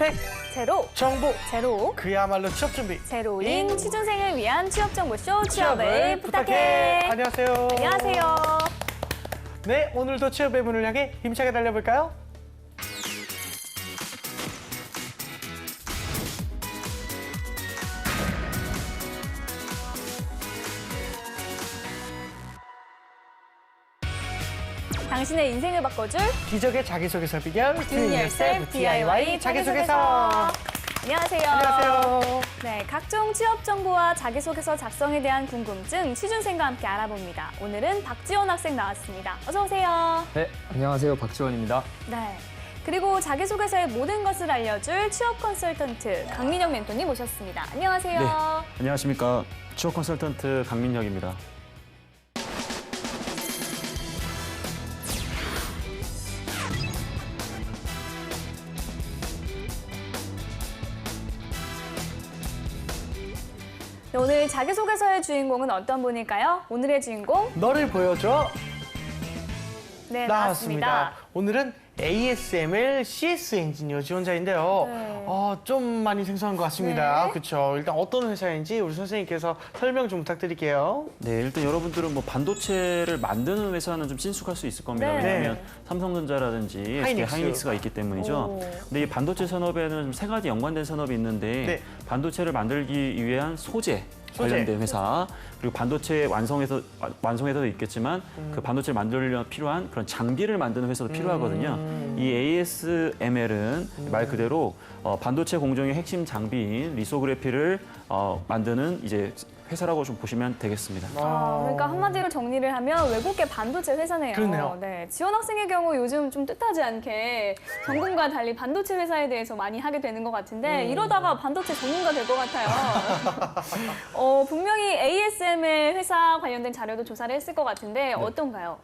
스펙 제로, 정보 제로, 그야말로 취업 준비 제로인 취준생을 위한 취업정보쇼 취업을 취업을 부탁해. 안녕하세요. 안녕하세요. 네, 오늘도 취업의 문을 향해 힘차게 달려볼까요? 당신의 인생을 바꿔줄 기적의 자기소개서 비결 Do It Yourself DIY 자기소개서. 안녕하세요. 안녕하세요. 네, 각종 취업 정보와 자기소개서 작성에 대한 궁금증 취준생과 함께 알아봅니다. 오늘은 박지원 학생 나왔습니다. 어서 오세요. 네, 안녕하세요. 박지원입니다. 네. 그리고 자기소개서의 모든 것을 알려줄 취업 컨설턴트 강민혁 멘토님 모셨습니다. 안녕하세요. 네, 안녕하십니까. 취업 컨설턴트 강민혁입니다. 네, 오늘 자기소개서의 주인공은 어떤 분일까요? 오늘의 주인공 너를 보여줘. 네, 나왔습니다. 나왔습니다. 오늘은 ASML CS 엔지니어 지원자인데요. 네. 좀 많이 생소한 것 같습니다. 네. 그렇죠. 일단 어떤 회사인지 우리 선생님께서 설명 좀 부탁드릴게요. 네, 일단 여러분들은 뭐 반도체를 만드는 회사는 좀 친숙할 수 있을 겁니다. 네. 왜냐하면 삼성전자라든지 SK 하이닉스. 하이닉스가 있기 때문이죠. 오. 근데 이 반도체 산업에는 좀 세 가지 연관된 산업이 있는데 네. 반도체를 만들기 위한 소재 관련된 회사, 그리고 반도체 완성해서도 있겠지만 그 반도체를 만들려면 필요한 그런 장비를 만드는 회사도 필요하거든요. 이 ASML은 말 그대로 반도체 공정의 핵심 장비인 리소그래피를 만드는 이제 회사라고 좀 보시면 되겠습니다. 그러니까 한마디로 정리를 하면 외국계 반도체 회사네요. 그러네요. 네, 지원 학생의 경우 요즘 좀 뜻하지 않게 전공과 달리 반도체 회사에 대해서 많이 하게 되는 것 같은데 이러다가 반도체 전문가 될 것 같아요. 분명히 ASML 회사 관련된 자료도 조사를 했을 것 같은데 어떤가요?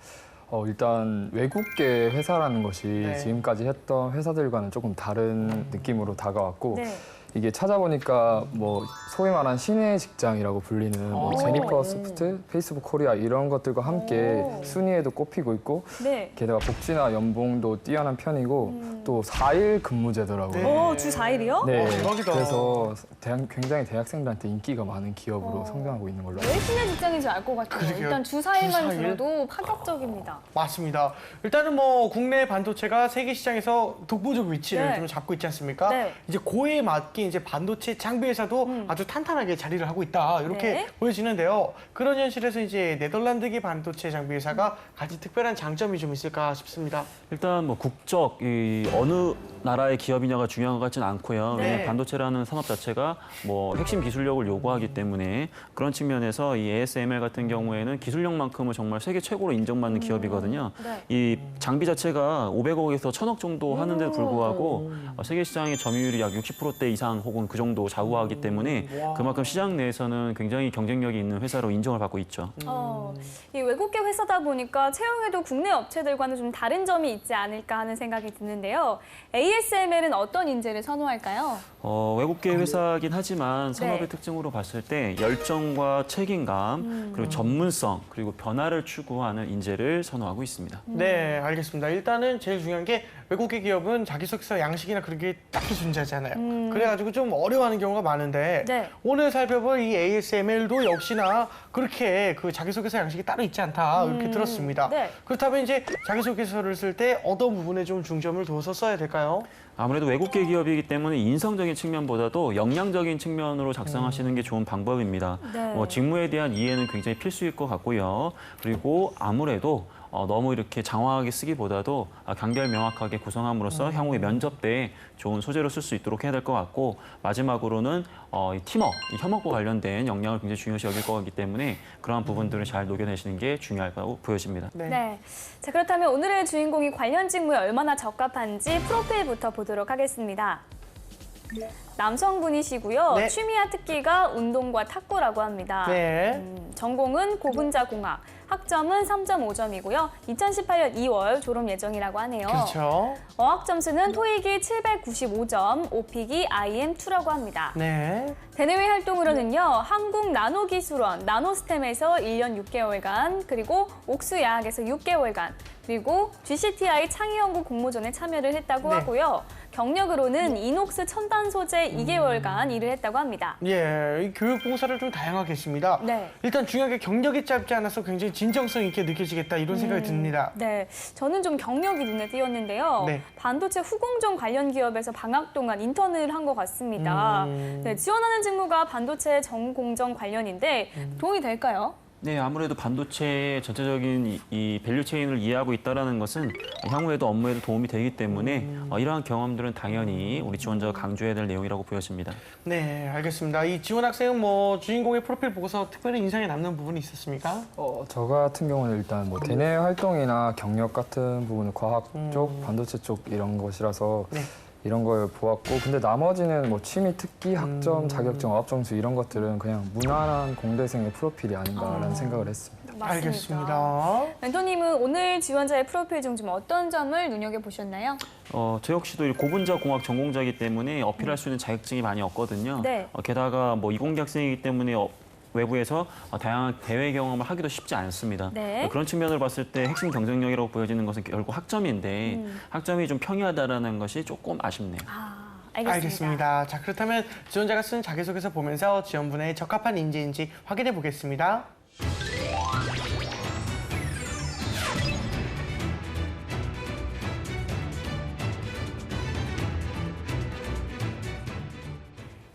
일단 외국계 회사라는 것이 네. 지금까지 했던 회사들과는 조금 다른 느낌으로 다가왔고 네. 이게 찾아보니까 뭐 소위 말한 신의 직장이라고 불리는 뭐 오. 제니퍼 소프트, 페이스북 코리아 이런 것들과 함께 오. 순위에도 꼽히고 있고 네. 게다가 복지나 연봉도 뛰어난 편이고 또 4일 근무제더라고요. 네. 주 4일이요? 네, 대박이다. 그래서 굉장히 대학생들한테 인기가 많은 기업으로 성장하고 있는 걸로 알고 왜 신의 직장인지 알 것 같아요. 그러게요. 일단 주 주 4일만 4일? 들어도 파격적입니다. 맞습니다. 일단은 뭐 국내 반도체가 세계 시장에서 독보적 위치를 네. 좀 잡고 있지 않습니까? 네. 이제 그에 맞게 이제 반도체 장비 회사도 아주 탄탄하게 자리를 하고 있다 이렇게 네. 보여지는데요. 그런 현실에서 이제 네덜란드계 반도체 장비 회사가 가진 특별한 장점이 좀 있을까 싶습니다. 일단 뭐 국적, 어느 나라의 기업이냐가 중요한 것 같지는 않고요. 네. 왜냐하면 반도체라는 산업 자체가 뭐 핵심 기술력을 요구하기 때문에 그런 측면에서 이 ASML 같은 경우에는 기술력만큼은 정말 세계 최고로 인정받는 기업이거든요. 네. 이 장비 자체가 500억에서 1000억 정도 하는데도 불구하고 세계 시장의 점유율이 약 60%대 이상 혹은 그 정도 좌우하기 때문에 와. 그만큼 시장 내에서는 굉장히 경쟁력이 있는 회사로 인정을 받고 있죠. 이 외국계 회사다 보니까 채용에도 국내 업체들과는 좀 다른 점이 있지 않을까 하는 생각이 드는데요. ASML은 어떤 인재를 선호할까요? 외국계 회사긴 하지만 산업의 네. 특징으로 봤을 때 열정과 책임감, 그리고 전문성, 그리고 변화를 추구하는 인재를 선호하고 있습니다. 네, 알겠습니다. 일단은 제일 중요한 게 외국계 기업은 자기소개서 양식이나 그런 게 딱히 존재하잖아요. 그래가지고 좀 어려워하는 경우가 많은데 네. 오늘 살펴볼 이 ASML도 역시나 그렇게 그 자기소개서 양식이 따로 있지 않다 이렇게 들었습니다. 네. 그렇다면 이제 자기소개서를 쓸 때 어떤 부분에 좀 중점을 둬서 써야 될까요? 아무래도 외국계 기업이기 때문에 인성적인 측면보다도 역량적인 측면으로 작성하시는 게 좋은 방법입니다. 네. 직무에 대한 이해는 굉장히 필수일 것 같고요. 그리고 아무래도 너무 이렇게 장황하게 쓰기보다도 간결 명확하게 구성함으로써 향후에 면접 때 좋은 소재로 쓸 수 있도록 해야 될 것 같고 마지막으로는 이 팀워크, 이 협업과 관련된 역량을 굉장히 중요시 여길 것 같기 때문에 그러한 부분들을 잘 녹여내시는 게 중요하다고 보여집니다. 네. 자, 그렇다면 오늘의 주인공이 관련 직무에 얼마나 적합한지 프로필부터 보도록 하겠습니다. 남성분이시고요. 네. 취미와 특기가 운동과 탁구라고 합니다. 네. 전공은 고분자공학, 학점은 3.5점이고요. 2018년 2월 졸업 예정이라고 하네요. 그렇죠. 어학 점수는 토익이 795점, 오픽이 IM2라고 합니다. 네. 대내외 활동으로는요, 한국나노기술원 나노스템에서 1년 6개월간, 그리고 옥수야학에서 6개월간, 그리고 GCTI 창의연구 공모전에 참여를 했다고 네. 하고요. 경력으로는 이녹스 첨단 소재 2개월간 일을 했다고 합니다. 예, 이 교육 봉사를 좀 다양하게 했습니다. 네. 일단 중요하게 경력이 짧지 않아서 굉장히 진정성 있게 느껴지겠다 이런 생각이 듭니다. 네, 저는 좀 경력이 눈에 띄었는데요. 네. 반도체 후공정 관련 기업에서 방학 동안 인턴을 한 것 같습니다. 네, 지원하는 직무가 반도체 전공정 관련인데 도움이 될까요? 네, 아무래도 반도체의 전체적인 이 밸류체인을 이해하고 있다는 것은 향후에도 업무에도 도움이 되기 때문에 이러한 경험들은 당연히 우리 지원자가 강조해야 될 내용이라고 보여집니다. 네, 알겠습니다. 이 지원 학생은 뭐 주인공의 프로필 보고서 특별히 인상에 남는 부분이 있었습니까? 저 같은 경우는 일단 뭐 대내 활동이나 경력 같은 부분은 과학 쪽, 반도체 쪽 이런 것이라서 네. 이런 걸 보았고, 근데 나머지는 뭐 취미, 특기, 학점, 자격증, 어학 점수 이런 것들은 그냥 무난한 공대생의 프로필이 아닌가라는 생각을 했습니다. 맞습니다. 알겠습니다. 멘토님은 오늘 지원자의 프로필 중 좀 어떤 점을 눈여겨보셨나요? 저 역시도 이 고분자 공학 전공자이기 때문에 어필할 수 있는 자격증이 많이 없거든요. 네. 게다가 뭐 이공계 학생이기 때문에 외부에서 다양한 대외 경험을 하기도 쉽지 않습니다. 네. 그런 측면을 봤을 때 핵심 경쟁력이라고 보여지는 것은 결국 학점인데 학점이 좀 평이하다라는 것이 조금 아쉽네요. 알겠습니다. 자, 그렇다면 지원자가 쓴 자기소개서 보면서 지원분에 적합한 인재인지 확인해 보겠습니다.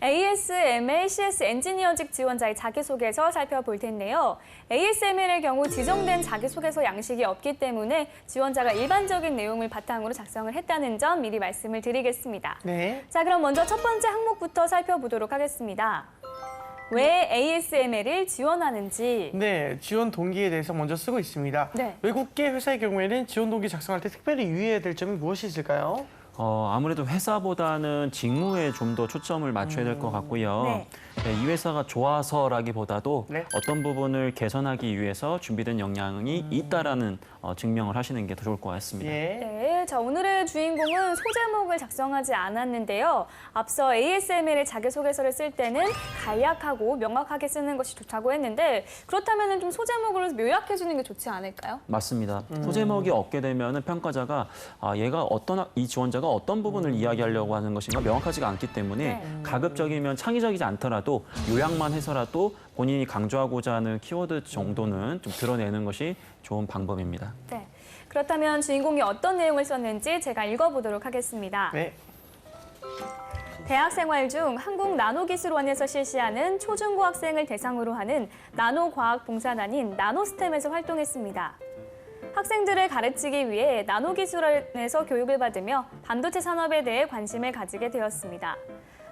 ASML CS 엔지니어직 지원자의 자기소개서 살펴볼 텐데요. ASML의 경우 지정된 자기소개서 양식이 없기 때문에 지원자가 일반적인 내용을 바탕으로 작성을 했다는 점 미리 말씀을 드리겠습니다. 네. 자, 그럼 먼저 첫 번째 항목부터 살펴보도록 하겠습니다. 왜 ASML을 지원하는지. 네, 지원 동기에 대해서 먼저 쓰고 있습니다. 네. 외국계 회사의 경우에는 지원 동기 작성할 때 특별히 유의해야 될 점이 무엇이 있을까요? 아무래도 회사보다는 직무에 좀 더 초점을 맞춰야 될 것 같고요. 네. 네, 이 회사가 좋아서라기보다도 네. 어떤 부분을 개선하기 위해서 준비된 역량이 있다라는 증명을 하시는 게 더 좋을 것 같습니다. 예. 네, 자, 오늘의 주인공은 소제목을 작성하지 않았는데요. 앞서 ASML의 자기소개서를 쓸 때는 간략하고 명확하게 쓰는 것이 좋다고 했는데 그렇다면 좀 소제목을 요약해주는 게 좋지 않을까요? 맞습니다. 소제목이 없게 되면 평가자가 이 지원자가 어떤 부분을 이야기하려고 하는 것인가 명확하지가 않기 때문에 네. 가급적이면 창의적이지 않더라도 요약만 해서라도 본인이 강조하고자 하는 키워드 정도는 좀 드러내는 것이 좋은 방법입니다. 네. 그렇다면 주인공이 어떤 내용을 썼는지 제가 읽어보도록 하겠습니다. 네. 대학 생활 중 한국나노기술원에서 실시하는 초중고 학생을 대상으로 하는 나노과학 봉사단인 나노스템에서 활동했습니다. 학생들을 가르치기 위해 나노기술원에서 교육을 받으며 반도체 산업에 대해 관심을 가지게 되었습니다.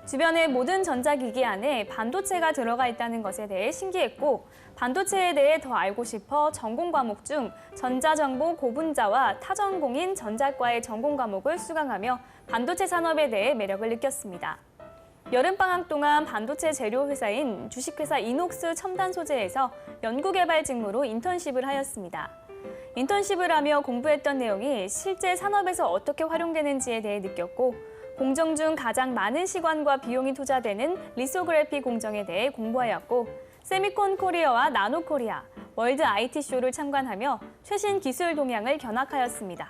주변의 모든 전자기기 안에 반도체가 들어가 있다는 것에 대해 신기했고 반도체에 대해 더 알고 싶어 전공 과목 중 전자정보 고분자와 타전공인 전자과의 전공 과목을 수강하며 반도체 산업에 대해 매력을 느꼈습니다. 여름방학 동안 반도체 재료 회사인 주식회사 이녹스 첨단 소재에서 연구개발 직무로 인턴십을 하였습니다. 인턴십을 하며 공부했던 내용이 실제 산업에서 어떻게 활용되는지에 대해 느꼈고 공정 중 가장 많은 시간과 비용이 투자되는 리소그래피 공정에 대해 공부하였고 세미콘 코리아와 나노 코리아, 월드 IT쇼를 참관하며 최신 기술 동향을 견학하였습니다.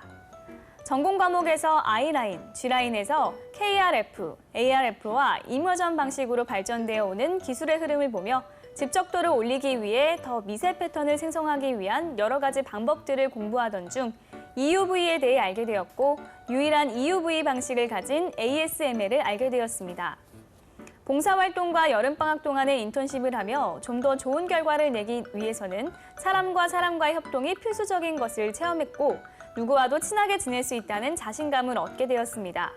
전공 과목에서 I라인, G라인에서 KRF, ARF와 이머전 방식으로 발전되어 오는 기술의 흐름을 보며 집적도를 올리기 위해 더 미세 패턴을 생성하기 위한 여러 가지 방법들을 공부하던 중 EUV에 대해 알게 되었고 유일한 EUV 방식을 가진 ASML을 알게 되었습니다. 봉사활동과 여름방학 동안의 인턴십을 하며 좀 더 좋은 결과를 내기 위해서는 사람과 사람과의 협동이 필수적인 것을 체험했고 누구와도 친하게 지낼 수 있다는 자신감을 얻게 되었습니다.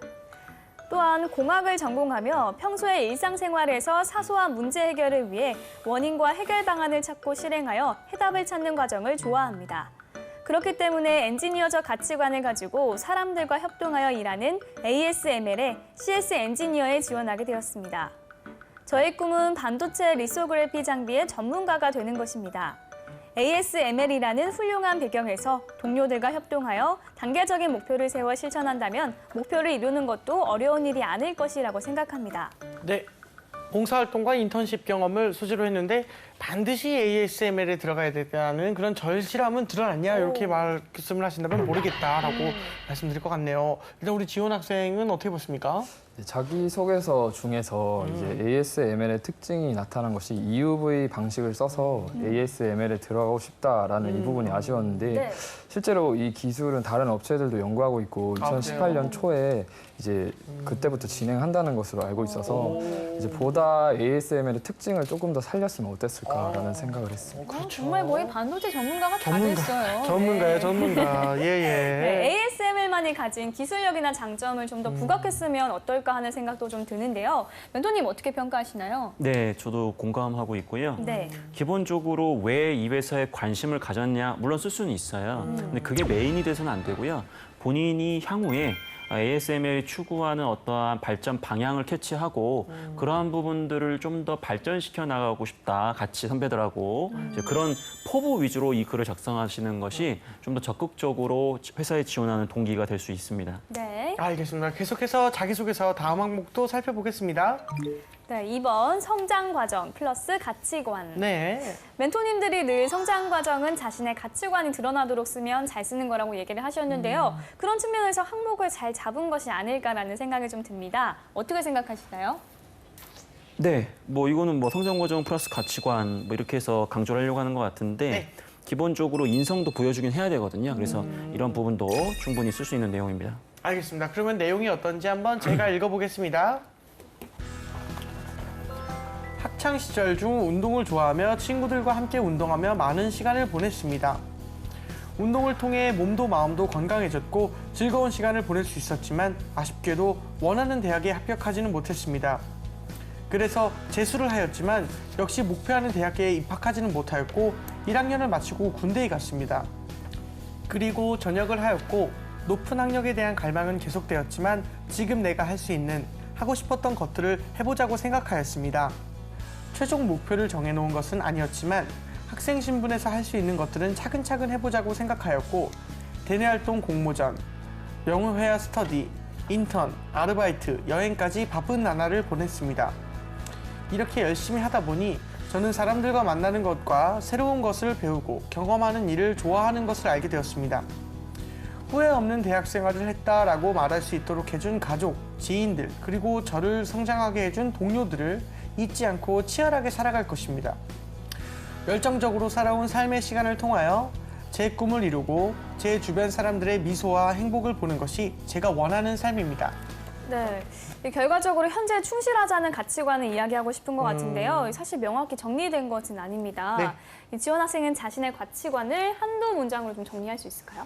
또한 공학을 전공하며 평소의 일상생활에서 사소한 문제 해결을 위해 원인과 해결 방안을 찾고 실행하여 해답을 찾는 과정을 좋아합니다. 그렇기 때문에 엔지니어적 가치관을 가지고 사람들과 협동하여 일하는 ASML의 CS 엔지니어에 지원하게 되었습니다. 저의 꿈은 반도체 리소그래피 장비의 전문가가 되는 것입니다. ASML이라는 훌륭한 배경에서 동료들과 협동하여 단계적인 목표를 세워 실천한다면 목표를 이루는 것도 어려운 일이 아닐 것이라고 생각합니다. 네. 봉사활동과 인턴십 경험을 소재로 했는데 반드시 ASML에 들어가야 되다는 그런 절실함은 드러났냐 이렇게 말씀을 하신다면 모르겠다라고 말씀드릴 것 같네요. 일단 우리 지원 학생은 어떻게 보십니까? 자기소개서 중에서 이제 ASML의 특징이 나타난 것이 EUV 방식을 써서 ASML에 들어가고 싶다라는 이 부분이 아쉬웠는데 네. 실제로 이 기술은 다른 업체들도 연구하고 있고 아, 2018년 초에 이제 그때부터 진행한다는 것으로 알고 있어서 이제 보다 ASML의 특징을 조금 더 살렸으면 어땠을까라는 생각을 했습니다. 정말 거의 반도체 전문가가 다 됐어요. 전문가예요, 네. 전문가. 예, 예. 네, ASML만이 가진 기술력이나 장점을 좀 더 부각했으면 어떨까 하는 생각도 좀 드는데요. 멘토님 어떻게 평가하시나요? 네, 저도 공감하고 있고요. 네. 기본적으로 왜 이 회사에 관심을 가졌냐, 물론 쓸 수는 있어요. 근데 그게 메인이 돼서는 안 되고요. 본인이 향후에 ASML이 추구하는 어떠한 발전 방향을 캐치하고 그러한 부분들을 좀 더 발전시켜 나가고 싶다. 같이 선배들하고 이제 그런 포부 위주로 이 글을 작성하시는 것이 좀 더 적극적으로 회사에 지원하는 동기가 될 수 있습니다. 네. 알겠습니다. 계속해서 자기소개서 다음 항목도 살펴보겠습니다. 네, 2번 성장 과정 플러스 가치관. 네. 멘토님들이 늘 성장 과정은 자신의 가치관이 드러나도록 쓰면 잘 쓰는 거라고 얘기를 하셨는데요. 그런 측면에서 항목을 잘 잡은 것이 아닐까라는 생각이 좀 듭니다. 어떻게 생각하시나요? 네, 뭐 이거는 뭐 성장 과정 플러스 가치관 뭐 이렇게 해서 강조를 하려고 하는 것 같은데 네. 기본적으로 인성도 보여주긴 해야 되거든요. 그래서 이런 부분도 충분히 쓸 수 있는 내용입니다. 알겠습니다. 그러면 내용이 어떤지 한번 제가 읽어보겠습니다. 학창 시절 중 운동을 좋아하며 친구들과 함께 운동하며 많은 시간을 보냈습니다. 운동을 통해 몸도 마음도 건강해졌고 즐거운 시간을 보낼 수 있었지만 아쉽게도 원하는 대학에 합격하지는 못했습니다. 그래서 재수를 하였지만 역시 목표하는 대학에 입학하지는 못하였고 1학년을 마치고 군대에 갔습니다. 그리고 전역을 하였고 높은 학력에 대한 갈망은 계속되었지만 지금 내가 할 수 있는 하고 싶었던 것들을 해보자고 생각하였습니다. 최종 목표를 정해놓은 것은 아니었지만 학생 신분에서 할 수 있는 것들은 차근차근 해보자고 생각하였고 대내활동 공모전, 명예회화 스터디, 인턴, 아르바이트, 여행까지 바쁜 나날을 보냈습니다. 이렇게 열심히 하다 보니 저는 사람들과 만나는 것과 새로운 것을 배우고 경험하는 일을 좋아하는 것을 알게 되었습니다. 후회 없는 대학 생활을 했다라고 말할 수 있도록 해준 가족, 지인들, 그리고 저를 성장하게 해준 동료들을 잊지 않고 치열하게 살아갈 것입니다. 열정적으로 살아온 삶의 시간을 통하여 제 꿈을 이루고 제 주변 사람들의 미소와 행복을 보는 것이 제가 원하는 삶입니다. 네. 결과적으로 현재 충실하자는 가치관을 이야기하고 싶은 것 같은데요. 사실 명확히 정리된 것은 아닙니다. 이 지원 학생은 자신의 가치관을 한두 문장으로 좀 정리할 수 있을까요?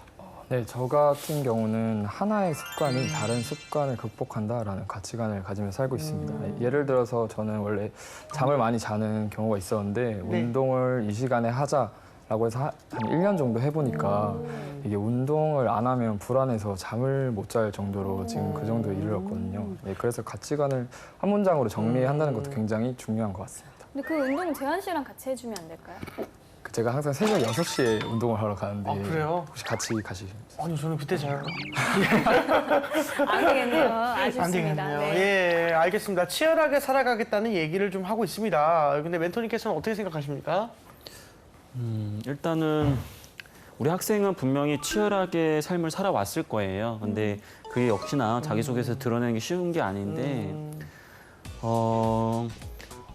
네, 저 같은 경우는 하나의 습관이 다른 습관을 극복한다라는 가치관을 가지며 살고 있습니다. 예를 들어서 저는 원래 잠을 많이 자는 경우가 있었는데 운동을 이 시간에 하자라고 해서 한 1년 정도 해보니까 이게 운동을 안 하면 불안해서 잠을 못 잘 정도로 지금 그 정도에 이르렀거든요. 네, 그래서 가치관을 한 문장으로 정리한다는 것도 굉장히 중요한 것 같습니다. 근데 그 운동 재환 씨랑 같이 해주면 안 될까요? 제가 항상 새벽 6시에 운동을 하러 가는데 아, 그래요? 혹시 같이 가시죠? 아니 저는 그때 자요. 안 되겠네요. 안 아쉽습니다. 되겠네요. 네. 예, 알겠습니다. 치열하게 살아가겠다는 얘기를 좀 하고 있습니다. 근데 멘토님께서는 어떻게 생각하십니까? 일단은 우리 학생은 분명히 치열하게 삶을 살아왔을 거예요. 근데 그게 역시나 자기소개서 드러내는 게 쉬운 게 아닌데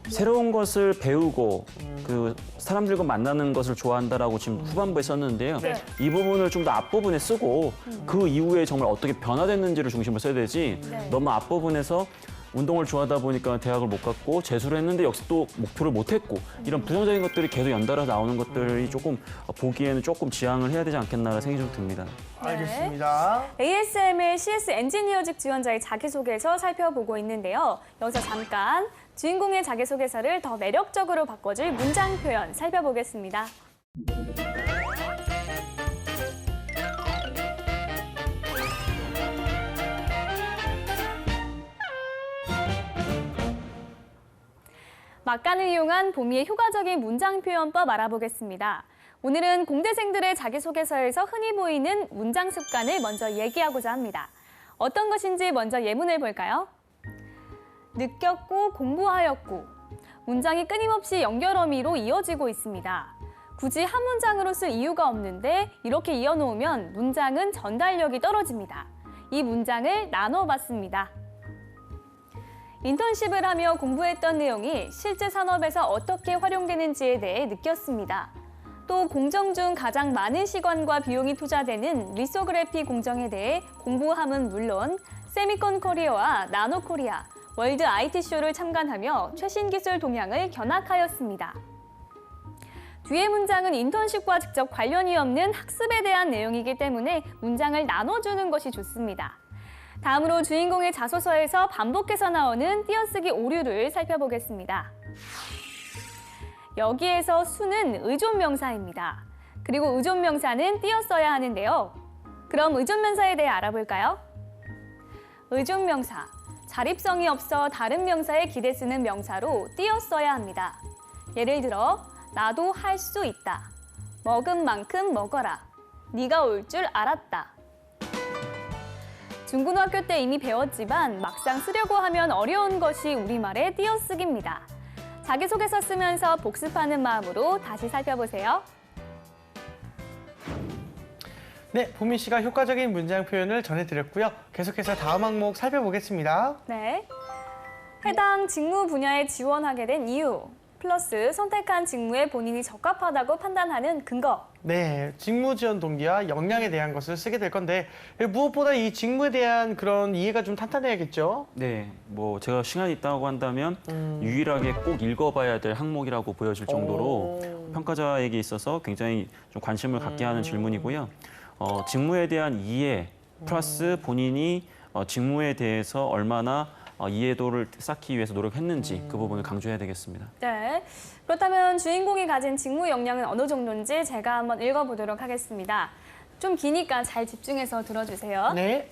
새로운 것을 배우고 그 사람들과 만나는 것을 좋아한다라고 지금 후반부에 썼는데요. 네. 이 부분을 좀 더 앞부분에 쓰고 그 이후에 정말 어떻게 변화됐는지를 중심으로 써야 되지 네. 너무 앞부분에서 운동을 좋아하다 보니까 대학을 못 갔고 재수를 했는데 역시 또 목표를 못 했고 이런 부정적인 것들이 계속 연달아 나오는 것들이 조금 보기에는 조금 지양을 해야 되지 않겠나라는 생각이 좀 듭니다. 알겠습니다. ASML CS 엔지니어직 지원자의 자기소개서 살펴보고 있는데요. 여기서 잠깐 주인공의 자기소개서를 더 매력적으로 바꿔줄 문장 표현 살펴보겠습니다. 막간을 이용한 보미의 효과적인 문장 표현법 알아보겠습니다. 오늘은 공대생들의 자기소개서에서 흔히 보이는 문장 습관을 먼저 얘기하고자 합니다. 어떤 것인지 먼저 예문을 볼까요? 느꼈고 공부하였고 문장이 끊임없이 연결 어미로 이어지고 있습니다. 굳이 한 문장으로 쓸 이유가 없는데 이렇게 이어놓으면 문장은 전달력이 떨어집니다. 이 문장을 나눠봤습니다. 인턴십을 하며 공부했던 내용이 실제 산업에서 어떻게 활용되는지에 대해 느꼈습니다. 또 공정 중 가장 많은 시간과 비용이 투자되는 리소그래피 공정에 대해 공부함은 물론 세미콘 코리아와 나노 코리아, 월드 IT쇼를 참관하며 최신 기술 동향을 견학하였습니다. 뒤의 문장은 인턴십과 직접 관련이 없는 학습에 대한 내용이기 때문에 문장을 나눠주는 것이 좋습니다. 다음으로 주인공의 자소서에서 반복해서 나오는 띄어쓰기 오류를 살펴보겠습니다. 여기에서 수는 의존명사입니다. 그리고 의존명사는 띄어써야 하는데요. 그럼 의존명사에 대해 알아볼까요? 의존명사, 자립성이 없어 다른 명사에 기대 쓰는 명사로 띄어써야 합니다. 예를 들어 나도 할 수 있다. 먹은 만큼 먹어라. 네가 올 줄 알았다. 중고등학교 때 이미 배웠지만 막상 쓰려고 하면 어려운 것이 우리말의 띄어쓰기입니다. 자기소개서 쓰면서 복습하는 마음으로 다시 살펴보세요. 네, 보민 씨가 효과적인 문장 표현을 전해드렸고요. 계속해서 다음 항목 살펴보겠습니다. 네. 해당 직무 분야에 지원하게 된 이유, 플러스 선택한 직무에 본인이 적합하다고 판단하는 근거. 네, 직무 지원 동기와 역량에 대한 것을 쓰게 될 건데 무엇보다 이 직무에 대한 그런 이해가 좀 탄탄해야겠죠? 네, 뭐 제가 시간이 있다고 한다면 유일하게 꼭 읽어봐야 될 항목이라고 보여질 정도로 평가자에게 있어서 굉장히 좀 관심을 갖게 하는 질문이고요. 직무에 대한 이해 플러스 본인이 직무에 대해서 얼마나 이해도를 쌓기 위해서 노력했는지 그 부분을 강조해야 되겠습니다. 네. 그렇다면 주인공이 가진 직무 역량은 어느 정도인지 제가 한번 읽어보도록 하겠습니다. 좀 기니까 잘 집중해서 들어주세요. 네.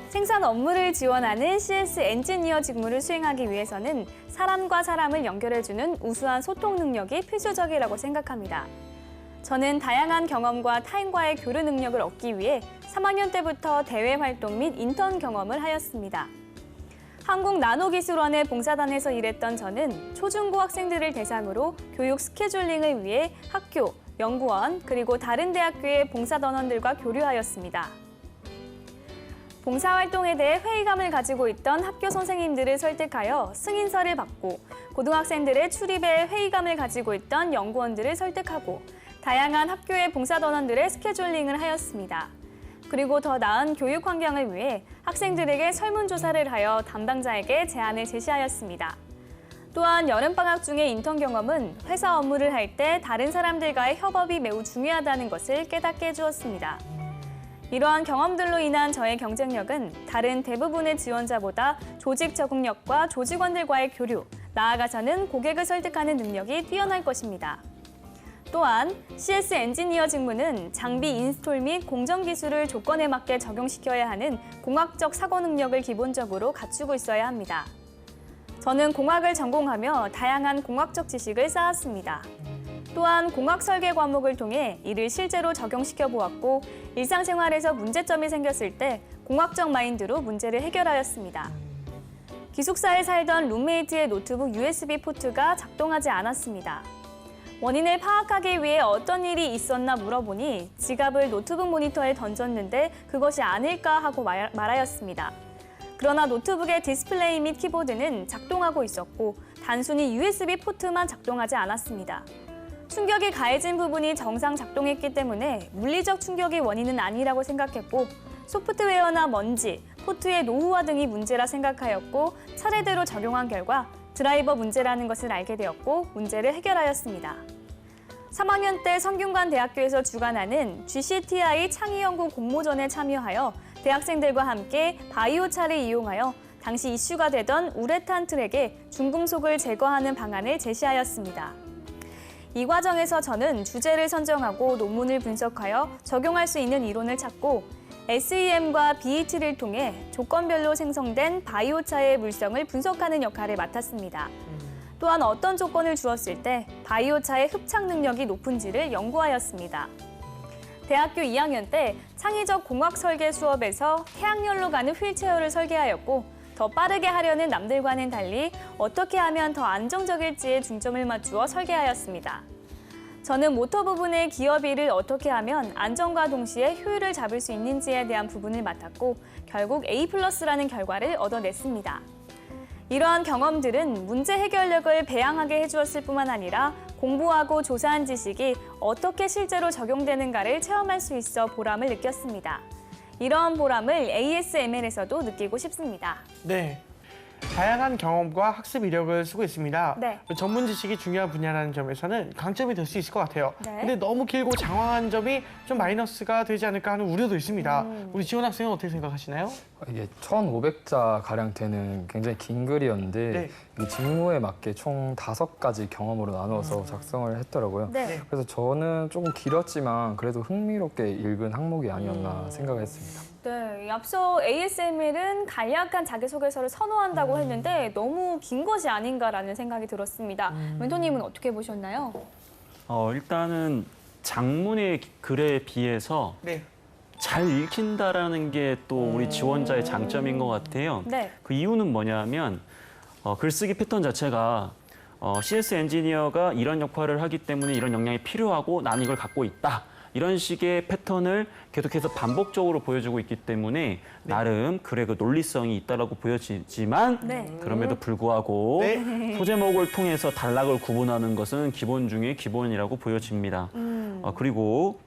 생산 업무를 지원하는 CS 엔지니어 직무를 수행하기 위해서는 사람과 사람을 연결해주는 우수한 소통 능력이 필수적이라고 생각합니다. 저는 다양한 경험과 타인과의 교류 능력을 얻기 위해 3학년 때부터 대외 활동 및 인턴 경험을 하였습니다. 한국나노기술원의 봉사단에서 일했던 저는 초중고 학생들을 대상으로 교육 스케줄링을 위해 학교, 연구원, 그리고 다른 대학교의 봉사단원들과 교류하였습니다. 봉사활동에 대해 회의감을 가지고 있던 학교 선생님들을 설득하여 승인서를 받고 고등학생들의 출입에 회의감을 가지고 있던 연구원들을 설득하고 다양한 학교의 봉사단원들의 스케줄링을 하였습니다. 그리고 더 나은 교육 환경을 위해 학생들에게 설문조사를 하여 담당자에게 제안을 제시하였습니다. 또한 여름방학 중의 인턴 경험은 회사 업무를 할 때 다른 사람들과의 협업이 매우 중요하다는 것을 깨닫게 해주었습니다. 이러한 경험들로 인한 저의 경쟁력은 다른 대부분의 지원자보다 조직 적응력과 조직원들과의 교류, 나아가서는 고객을 설득하는 능력이 뛰어날 것입니다. 또한 CS 엔지니어 직무는 장비 인스톨 및 공정 기술을 조건에 맞게 적용시켜야 하는 공학적 사고 능력을 기본적으로 갖추고 있어야 합니다. 저는 공학을 전공하며 다양한 공학적 지식을 쌓았습니다. 또한 공학 설계 과목을 통해 이를 실제로 적용시켜 보았고 일상생활에서 문제점이 생겼을 때 공학적 마인드로 문제를 해결하였습니다. 기숙사에 살던 룸메이트의 노트북 USB 포트가 작동하지 않았습니다. 원인을 파악하기 위해 어떤 일이 있었나 물어보니 지갑을 노트북 모니터에 던졌는데 그것이 아닐까 하고 말하였습니다. 그러나 노트북의 디스플레이 및 키보드는 작동하고 있었고 단순히 USB 포트만 작동하지 않았습니다. 충격이 가해진 부분이 정상 작동했기 때문에 물리적 충격이 원인은 아니라고 생각했고 소프트웨어나 먼지, 포트의 노후화 등이 문제라 생각하였고 차례대로 적용한 결과 드라이버 문제라는 것을 알게 되었고 문제를 해결하였습니다. 3학년 때 성균관 대학교에서 주관하는 GCTI 창의연구 공모전에 참여하여 대학생들과 함께 바이오차를 이용하여 당시 이슈가 되던 우레탄 트랙에 중금속을 제거하는 방안을 제시하였습니다. 이 과정에서 저는 주제를 선정하고 논문을 분석하여 적용할 수 있는 이론을 찾고 SEM과 BET를 통해 조건별로 생성된 바이오차의 물성을 분석하는 역할을 맡았습니다. 또한 어떤 조건을 주었을 때 바이오차의 흡착 능력이 높은지를 연구하였습니다. 대학교 2학년 때 창의적 공학 설계 수업에서 태양열로 가는 휠체어를 설계하였고 더 빠르게 하려는 남들과는 달리 어떻게 하면 더 안정적일지에 중점을 맞추어 설계하였습니다. 저는 모터 부분의 기어비를 어떻게 하면 안정과 동시에 효율을 잡을 수 있는지에 대한 부분을 맡았고 결국 A+라는 결과를 얻어냈습니다. 이러한 경험들은 문제 해결력을 배양하게 해주었을 뿐만 아니라 공부하고 조사한 지식이 어떻게 실제로 적용되는가를 체험할 수 있어 보람을 느꼈습니다. 이러한 보람을 ASML에서도 느끼고 싶습니다. 네. 다양한 경험과 학습 이력을 쓰고 있습니다. 네. 전문 지식이 중요한 분야라는 점에서는 강점이 될 수 있을 것 같아요. 네. 근데 너무 길고 장황한 점이 좀 마이너스가 되지 않을까 하는 우려도 있습니다. 우리 지원 학생은 어떻게 생각하시나요? 이게 1,500자 가량 되는 굉장히 긴 글이었는데 네. 이 직무에 맞게 총 5가지 경험으로 나누어서 작성을 했더라고요. 네. 그래서 저는 조금 길었지만 그래도 흥미롭게 읽은 항목이 아니었나 생각을 했습니다. 네, 앞서 ASML은 간략한 자기소개서를 선호한다고 했는데 너무 긴 것이 아닌가라는 생각이 들었습니다. 멘토님은 어떻게 보셨나요? 일단은 장문의 글에 비해서 네. 잘 읽힌다라는 게 또 우리 지원자의 장점인 것 같아요. 네. 그 이유는 뭐냐면 글쓰기 패턴 자체가 CS 엔지니어가 이런 역할을 하기 때문에 이런 역량이 필요하고 나는 이걸 갖고 있다. 이런 식의 패턴을 계속해서 반복적으로 보여주고 있기 때문에 나름 글의 그 논리성이 있다라고 보여지지만 네. 그럼에도 불구하고 네. 소제목을 통해서 단락을 구분하는 것은 기본 중에 기본이라고 보여집니다. 그리고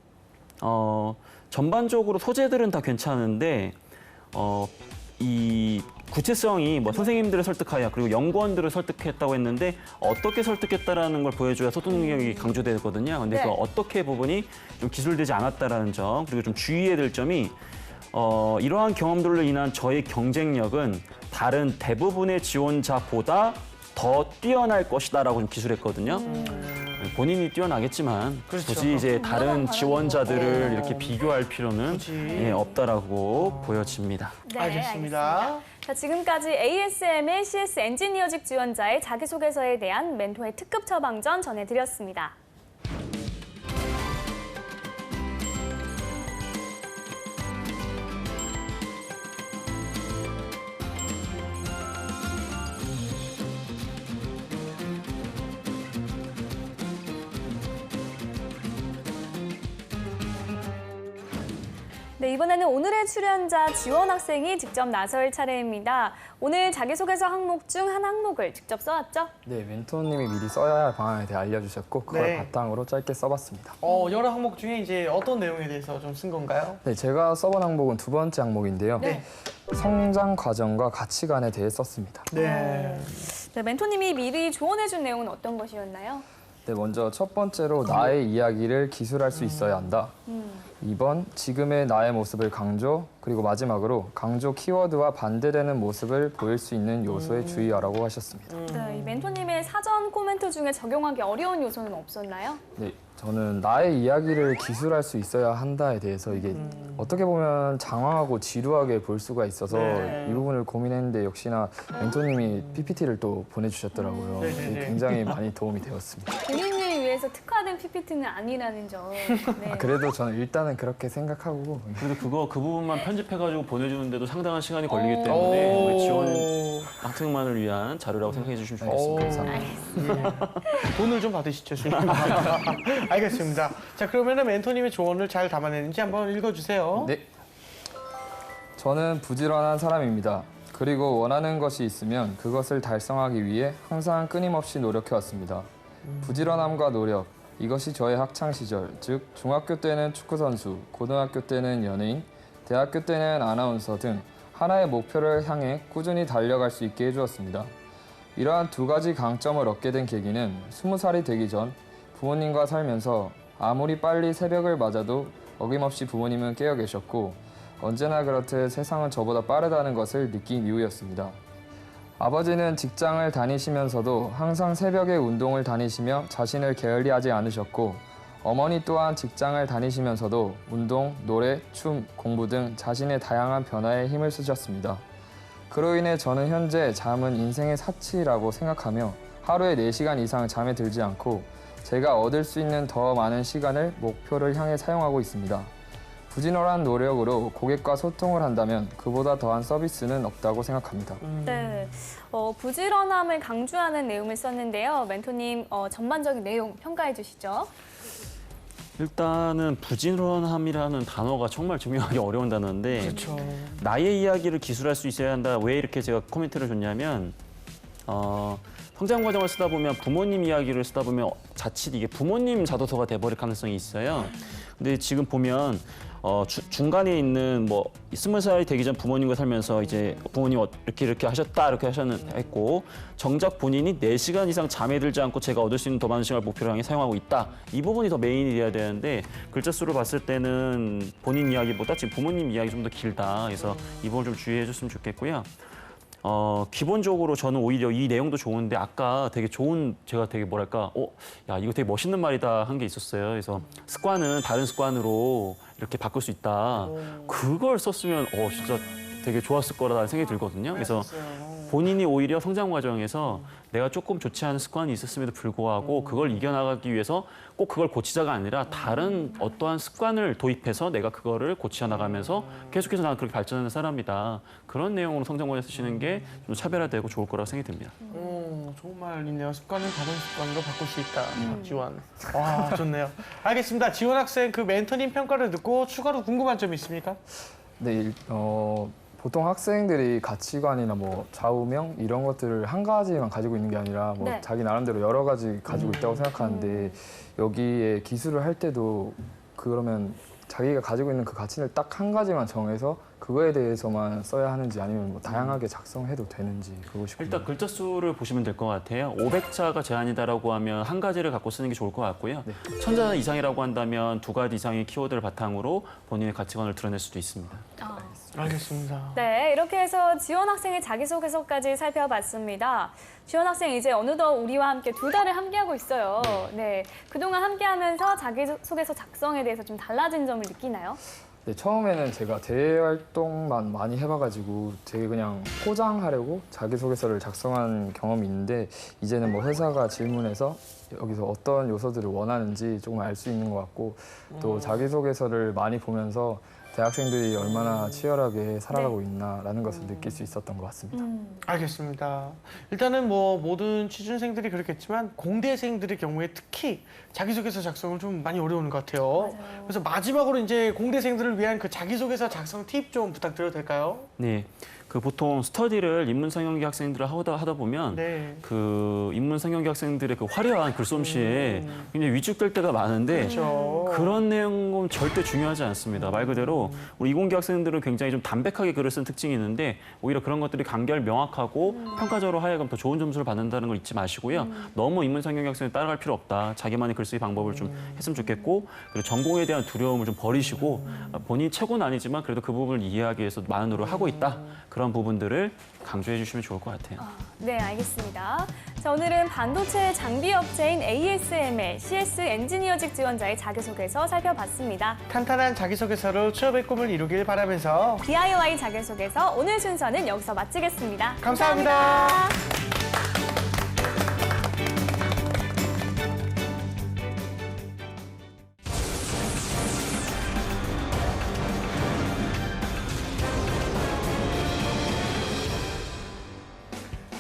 전반적으로 소재들은 다 괜찮은데 이 구체성이 뭐 선생님들을 설득하여 그리고 연구원들을 설득했다고 했는데 어떻게 설득했다라는 걸 보여줘야 소통 능력이 강조되거든요. 근데 네. 그 어떻게 부분이 좀 기술되지 않았다라는 점 그리고 좀 주의해야 될 점이 이러한 경험들로 인한 저의 경쟁력은 다른 대부분의 지원자보다 더 뛰어날 것이다라고 좀 기술했거든요. 본인이 뛰어나겠지만 그렇죠. 굳이 이제 다른 지원자들을 이렇게 비교할 필요는 굳이. 없다라고 보여집니다. 네, 알겠습니다. 자, 지금까지 ASML CS 엔지니어직 지원자의 자기소개서에 대한 멘토의 특급 처방전 전해드렸습니다. 네, 이번에는 오늘의 출연자 지원 학생이 직접 나설 차례입니다. 오늘 자기소개서 항목 중 한 항목을 직접 써왔죠? 네, 멘토님이 미리 써야 할 방향에 대해 알려주셨고 그걸 네. 바탕으로 짧게 써봤습니다. 여러 항목 중에 이제 어떤 내용에 대해서 좀 쓴 건가요? 네, 제가 써본 항목은 2번째 항목인데요. 네. 성장 과정과 가치관에 대해 썼습니다. 네. 네, 멘토님이 미리 조언해준 내용은 어떤 것이었나요? 네, 먼저 첫 번째로 나의 이야기를 기술할 수 있어야 한다. 2번, 지금의 나의 모습을 강조, 그리고 마지막으로 강조 키워드와 반대되는 모습을 보일 수 있는 요소에 주의하라고 하셨습니다. 네, 이 멘토님의 사전 코멘트 중에 적용하기 어려운 요소는 없었나요? 네, 저는 나의 이야기를 기술할 수 있어야 한다에 대해서 이게 어떻게 보면 장황하고 지루하게 볼 수가 있어서 네. 이 부분을 고민했는데 역시나 멘토님이 PPT를 또 보내주셨더라고요. 네네네. 이게 굉장히 많이 도움이 되었습니다. 본인을 위해서 특화된 PPT는 아니라는 점. 네. 그래도 저는 일단은 그렇게 생각하고 그래도 그 부분만 편집해가지고 보내주는데도 상당한 시간이 걸리기 때문에 우리 지원 학생만을 위한 자료라고 생각해 주시면 좋겠습니다. 감사합니다. 돈을 좀 받으시죠, 지금. 알겠습니다. 자, 그러면은 멘토님의 조언을 잘 담아내는지 한번 읽어주세요. 네. 저는 부지런한 사람입니다. 그리고 원하는 것이 있으면 그것을 달성하기 위해 항상 끊임없이 노력해왔습니다. 부지런함과 노력, 이것이 저의 학창 시절, 즉 중학교 때는 축구 선수, 고등학교 때는 연예인, 대학교 때는 아나운서 등 하나의 목표를 향해 꾸준히 달려갈 수 있게 해주었습니다. 이러한 두 가지 강점을 얻게 된 계기는 20살이 되기 전 부모님과 살면서 아무리 빨리 새벽을 맞아도 어김없이 부모님은 깨어 계셨고 언제나 그렇듯 세상은 저보다 빠르다는 것을 느낀 이후였습니다. 아버지는 직장을 다니시면서도 항상 새벽에 운동을 다니시며 자신을 게을리하지 않으셨고 어머니 또한 직장을 다니시면서도 운동, 노래, 춤, 공부 등 자신의 다양한 변화에 힘을 쓰셨습니다. 그로 인해 저는 현재 잠은 인생의 사치라고 생각하며 하루에 4시간 이상 잠에 들지 않고 제가 얻을 수 있는 더 많은 시간을 목표를 향해 사용하고 있습니다. 부지런한 노력으로 고객과 소통을 한다면 그보다 더한 서비스는 없다고 생각합니다. 네, 부지런함을 강조하는 내용을 썼는데요. 멘토님, 전반적인 내용 평가해 주시죠. 일단은 부지런함이라는 단어가 정말 증명하기 어려운 단어인데 그렇죠. 나의 이야기를 기술할 수 있어야 한다. 왜 이렇게 제가 코멘트를 줬냐면 성장 과정을 쓰다 보면 부모님 이야기를 쓰다 보면 자칫 이게 부모님 자도서가 돼버릴 가능성이 있어요. 근데 지금 보면 중간에 있는 뭐 20살이 되기 전 부모님과 살면서 이제 부모님 이렇게 하셨다 이렇게 했고 정작 본인이 4시간 이상 잠에 들지 않고 제가 얻을 수 있는 더 많은 시간을 목표로 향해 사용하고 있다. 이 부분이 더 메인이 돼야 되는데 글자 수를 봤을 때는 본인 이야기보다 지금 부모님 이야기 좀 더 길다. 그래서 이 부분 좀 주의해 줬으면 좋겠고요. 기본적으로 저는 오히려 이 내용도 좋은데 아까 되게 좋은 제가 되게 뭐랄까 야 이거 되게 멋있는 말이다 한 게 있었어요. 그래서 습관은 다른 습관으로 이렇게 바꿀 수 있다. 그걸 썼으면 진짜 되게 좋았을 거라는 생각이 들거든요. 그래서 본인이 오히려 성장 과정에서 내가 조금 좋지 않은 습관이 있었음에도 불구하고 그걸 이겨나가기 위해서 꼭 그걸 고치자가 아니라 다른 어떠한 습관을 도입해서 내가 그거를 고쳐 나가면서 계속해서 나는 그렇게 발전하는 사람이다. 그런 내용으로 성장 과정에 쓰시는 게 좀 차별화되고 좋을 거라고 생각이 듭니다. 좋은 말이네요. 습관은 다른 습관으로 바꿀 수 있다. 지원. 와, 좋네요. 알겠습니다. 지원 학생 그 멘토님 평가를 듣고 추가로 궁금한 점이 있습니까? 네, 보통 학생들이 가치관이나 뭐 좌우명 이런 것들을 한 가지만 가지고 있는 게 아니라 뭐 네. 자기 나름대로 여러 가지 가지고 있다고 생각하는데 여기에 기술을 할 때도 그러면 자기가 가지고 있는 그 가치를 딱 한 가지만 정해서 그거에 대해서만 써야 하는지 아니면 뭐 다양하게 작성해도 되는지 그거 싶어요. 일단 글자 수를 보시면 될 것 같아요. 500자가 제한이다라고 하면 한 가지를 갖고 쓰는 게 좋을 것 같고요. 1000자 이상이라고 한다면 2가지 이상의 키워드를 바탕으로 본인의 가치관을 드러낼 수도 있습니다. 알겠습니다. 네, 이렇게 해서 지원 학생의 자기소개서까지 살펴봤습니다. 지원 학생 이제 어느덧 우리와 함께 2달을 함께하고 있어요. 네, 그동안 함께하면서 자기소개서 작성에 대해서 좀 달라진 점을 느끼나요? 네, 처음에는 제가 대외 활동만 많이 해봐가지고 되게 그냥 포장하려고 자기소개서를 작성한 경험이 있는데 이제는 뭐 회사가 질문해서 여기서 어떤 요소들을 원하는지 조금 알 수 있는 것 같고 또 자기소개서를 많이 보면서 대학생들이 얼마나 치열하게 살아가고 있나라는 것을 느낄 수 있었던 것 같습니다. 알겠습니다. 일단은 뭐 모든 취준생들이 그렇겠지만 공대생들의 경우에 특히 자기소개서 작성을 좀 많이 어려운 것 같아요. 맞아요. 그래서 마지막으로 이제 공대생들을 위한 그 자기소개서 작성 팁 좀 부탁드려도 될까요? 네. 그 보통 스터디를 인문 상영기 학생들을 하다 보면 네. 그 인문 상영기 학생들의 그 화려한 글솜씨에 굉장히 위축될 때가 많은데 그렇죠. 그런 내용은 절대 중요하지 않습니다. 말 그대로 우리 이공계 학생들은 굉장히 좀 담백하게 글을 쓰는 특징이 있는데 오히려 그런 것들이 간결 명확하고 평가적으로 하여금 더 좋은 점수를 받는다는 걸 잊지 마시고요. 너무 인문 상영기 학생을 따라갈 필요 없다. 자기만의 글쓰기 방법을 좀 했으면 좋겠고 그리고 전공에 대한 두려움을 좀 버리시고 본인이 최고는 아니지만 그래도 그 부분을 이해하기 위해서 많은 노력을 하고 있다. 그런 부분들을 강조해 주시면 좋을 것 같아요. 네, 알겠습니다. 자, 오늘은 반도체 장비 업체인 ASML CS 엔지니어직 지원자의 자기소개서 살펴봤습니다. 탄탄한 자기소개서로 취업의 꿈을 이루길 바라면서 DIY 자기소개서 오늘 순서는 여기서 마치겠습니다. 감사합니다.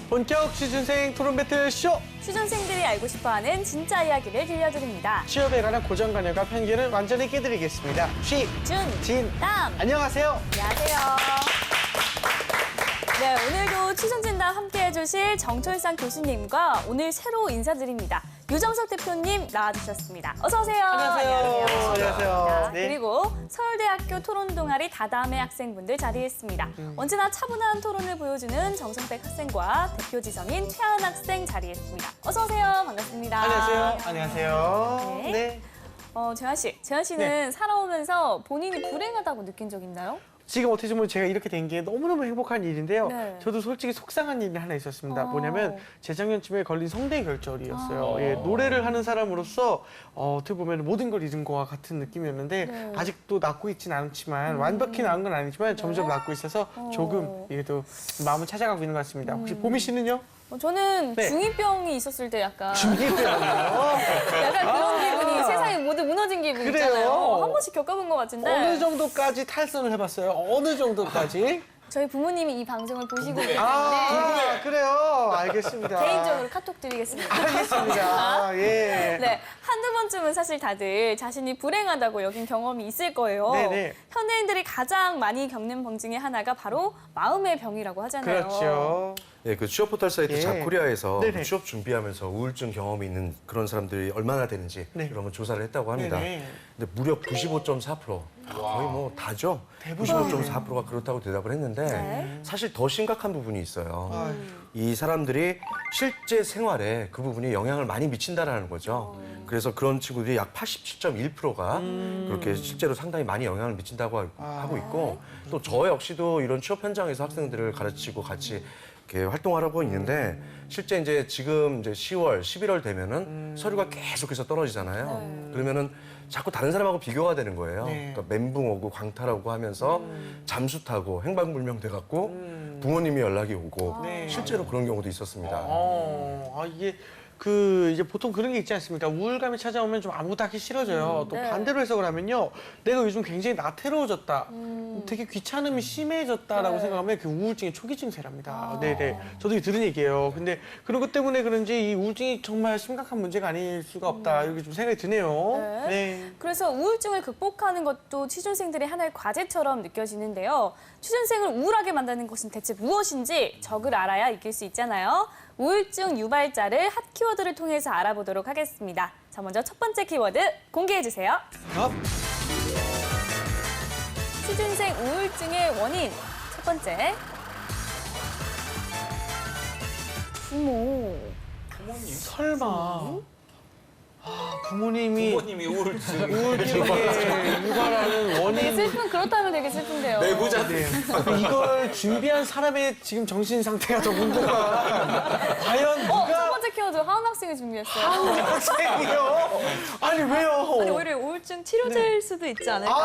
본격 취준생 토론 배틀 쇼! 취준생들이 알고 싶어하는 진짜 이야기를 들려드립니다. 취업에 관한 고정관념과 편견을 완전히 깨드리겠습니다. 준, 땀. 안녕하세요. 안녕하세요. 네, 오늘도 취준진담 함께해 주실 정철상 교수님과 오늘 새로 인사드립니다. 유정석 대표님 나와주셨습니다. 어서 오세요. 안녕하세요. 안녕하세요. 자, 네. 그리고 서울대학교 토론 동아리 다담의 학생분들 자리했습니다. 언제나 차분한 토론을 보여주는 정성백 학생과 대표 지성인 최하은 학생 자리했습니다. 어서 오세요. 반갑습니다. 안녕하세요. 안녕하세요. 네. 네. 재환 씨는 살아오면서 본인이 불행하다고 느낀 적 있나요? 지금 어떻게 보면 제가 이렇게 된 게 너무너무 행복한 일인데요. 네. 저도 솔직히 속상한 일이 하나 있었습니다. 뭐냐면 재작년쯤에 걸린 성대결절이었어요. 아. 예, 노래를 하는 사람으로서 어떻게 보면 모든 걸 잃은 것과 같은 느낌이었는데 네. 아직도 낫고 있지는 않지만 완벽히 나은 건 아니지만 점점 낫고 있어서 조금 이래도 마음을 찾아가고 있는 것 같습니다. 혹시 보미 씨는요? 저는 네. 중2병이 있었을 때 약간 준비돼요. 약간 그런 기분이 세상이 모두 무너진 기분 그래요? 있잖아요. 한 번씩 겪어본 것 같은데 어느 정도까지 탈선을 해봤어요? 어느 정도까지? 저희 부모님이 이 방송을 보시고 계신데 아, 그래요. 알겠습니다. 개인적으로 카톡 드리겠습니다. 알겠습니다. 예. 네, 한두 번쯤은 사실 다들 자신이 불행하다고 여긴 경험이 있을 거예요. 네네. 현대인들이 가장 많이 겪는 병 중에 하나가 바로 마음의 병이라고 하잖아요. 그렇죠. 네, 그 취업 포털 사이트 예. 자코리아에서 네네. 취업 준비하면서 우울증 경험이 있는 그런 사람들이 얼마나 되는지 네. 그런 걸 조사를 했다고 합니다. 네네. 근데 무려 95.4%, 거의 뭐 다죠. 95.4%가 그렇다고 대답을 했는데 네. 사실 더 심각한 부분이 있어요. 아유. 이 사람들이 실제 생활에 그 부분이 영향을 많이 미친다라는 거죠. 그래서 그런 친구들이 약 87.1%가 그렇게 실제로 상당히 많이 영향을 미친다고 하고 있고 또 저 역시도 이런 취업 현장에서 학생들을 가르치고 같이 이렇게 활동하라고 있는데 실제 이제 지금 이제 10월, 11월 되면은 서류가 계속해서 떨어지잖아요. 그러면은 자꾸 다른 사람하고 비교가 되는 거예요. 네. 그러니까 멘붕 오고 광탈하고 하면서 잠수 타고 행방불명 돼갖고 부모님이 연락이 오고 네. 실제로 그런 경우도 있었습니다. 이게 이제 보통 그런 게 있지 않습니까? 우울감이 찾아오면 좀 아무것도 하기 싫어져요. 또 네. 반대로 해석을 하면요. 내가 요즘 굉장히 나태로워졌다. 되게 귀찮음이 심해졌다라고 네. 생각하면 그 우울증의 초기 증세랍니다. 네네. 저도 들은 얘기예요. 근데 그런 것 때문에 그런지 이 우울증이 정말 심각한 문제가 아닐 수가 없다. 이렇게 좀 생각이 드네요. 네. 네. 그래서 우울증을 극복하는 것도 취준생들의 하나의 과제처럼 느껴지는데요. 취준생을 우울하게 만드는 것은 대체 무엇인지 적을 알아야 이길 수 있잖아요. 우울증 유발자를 핫 키워드를 통해서 알아보도록 하겠습니다. 자, 먼저 첫 번째 키워드 공개해 주세요. 취준생 우울증의 원인 첫 번째 부모. 설마. 부모님이 우울증. 우울증에 유발하는 되게 원인. 슬픈 그렇다면 되게 슬픈데요. 네. 이걸 준비한 사람의 지금 정신 상태가 더 궁금한. 과연 첫 누가 번째 키워드 하은 학생이 준비했어요. 학생이요? 아니 왜요? 아니, 오히려 우울증 치료제일 수도 있지 않을까.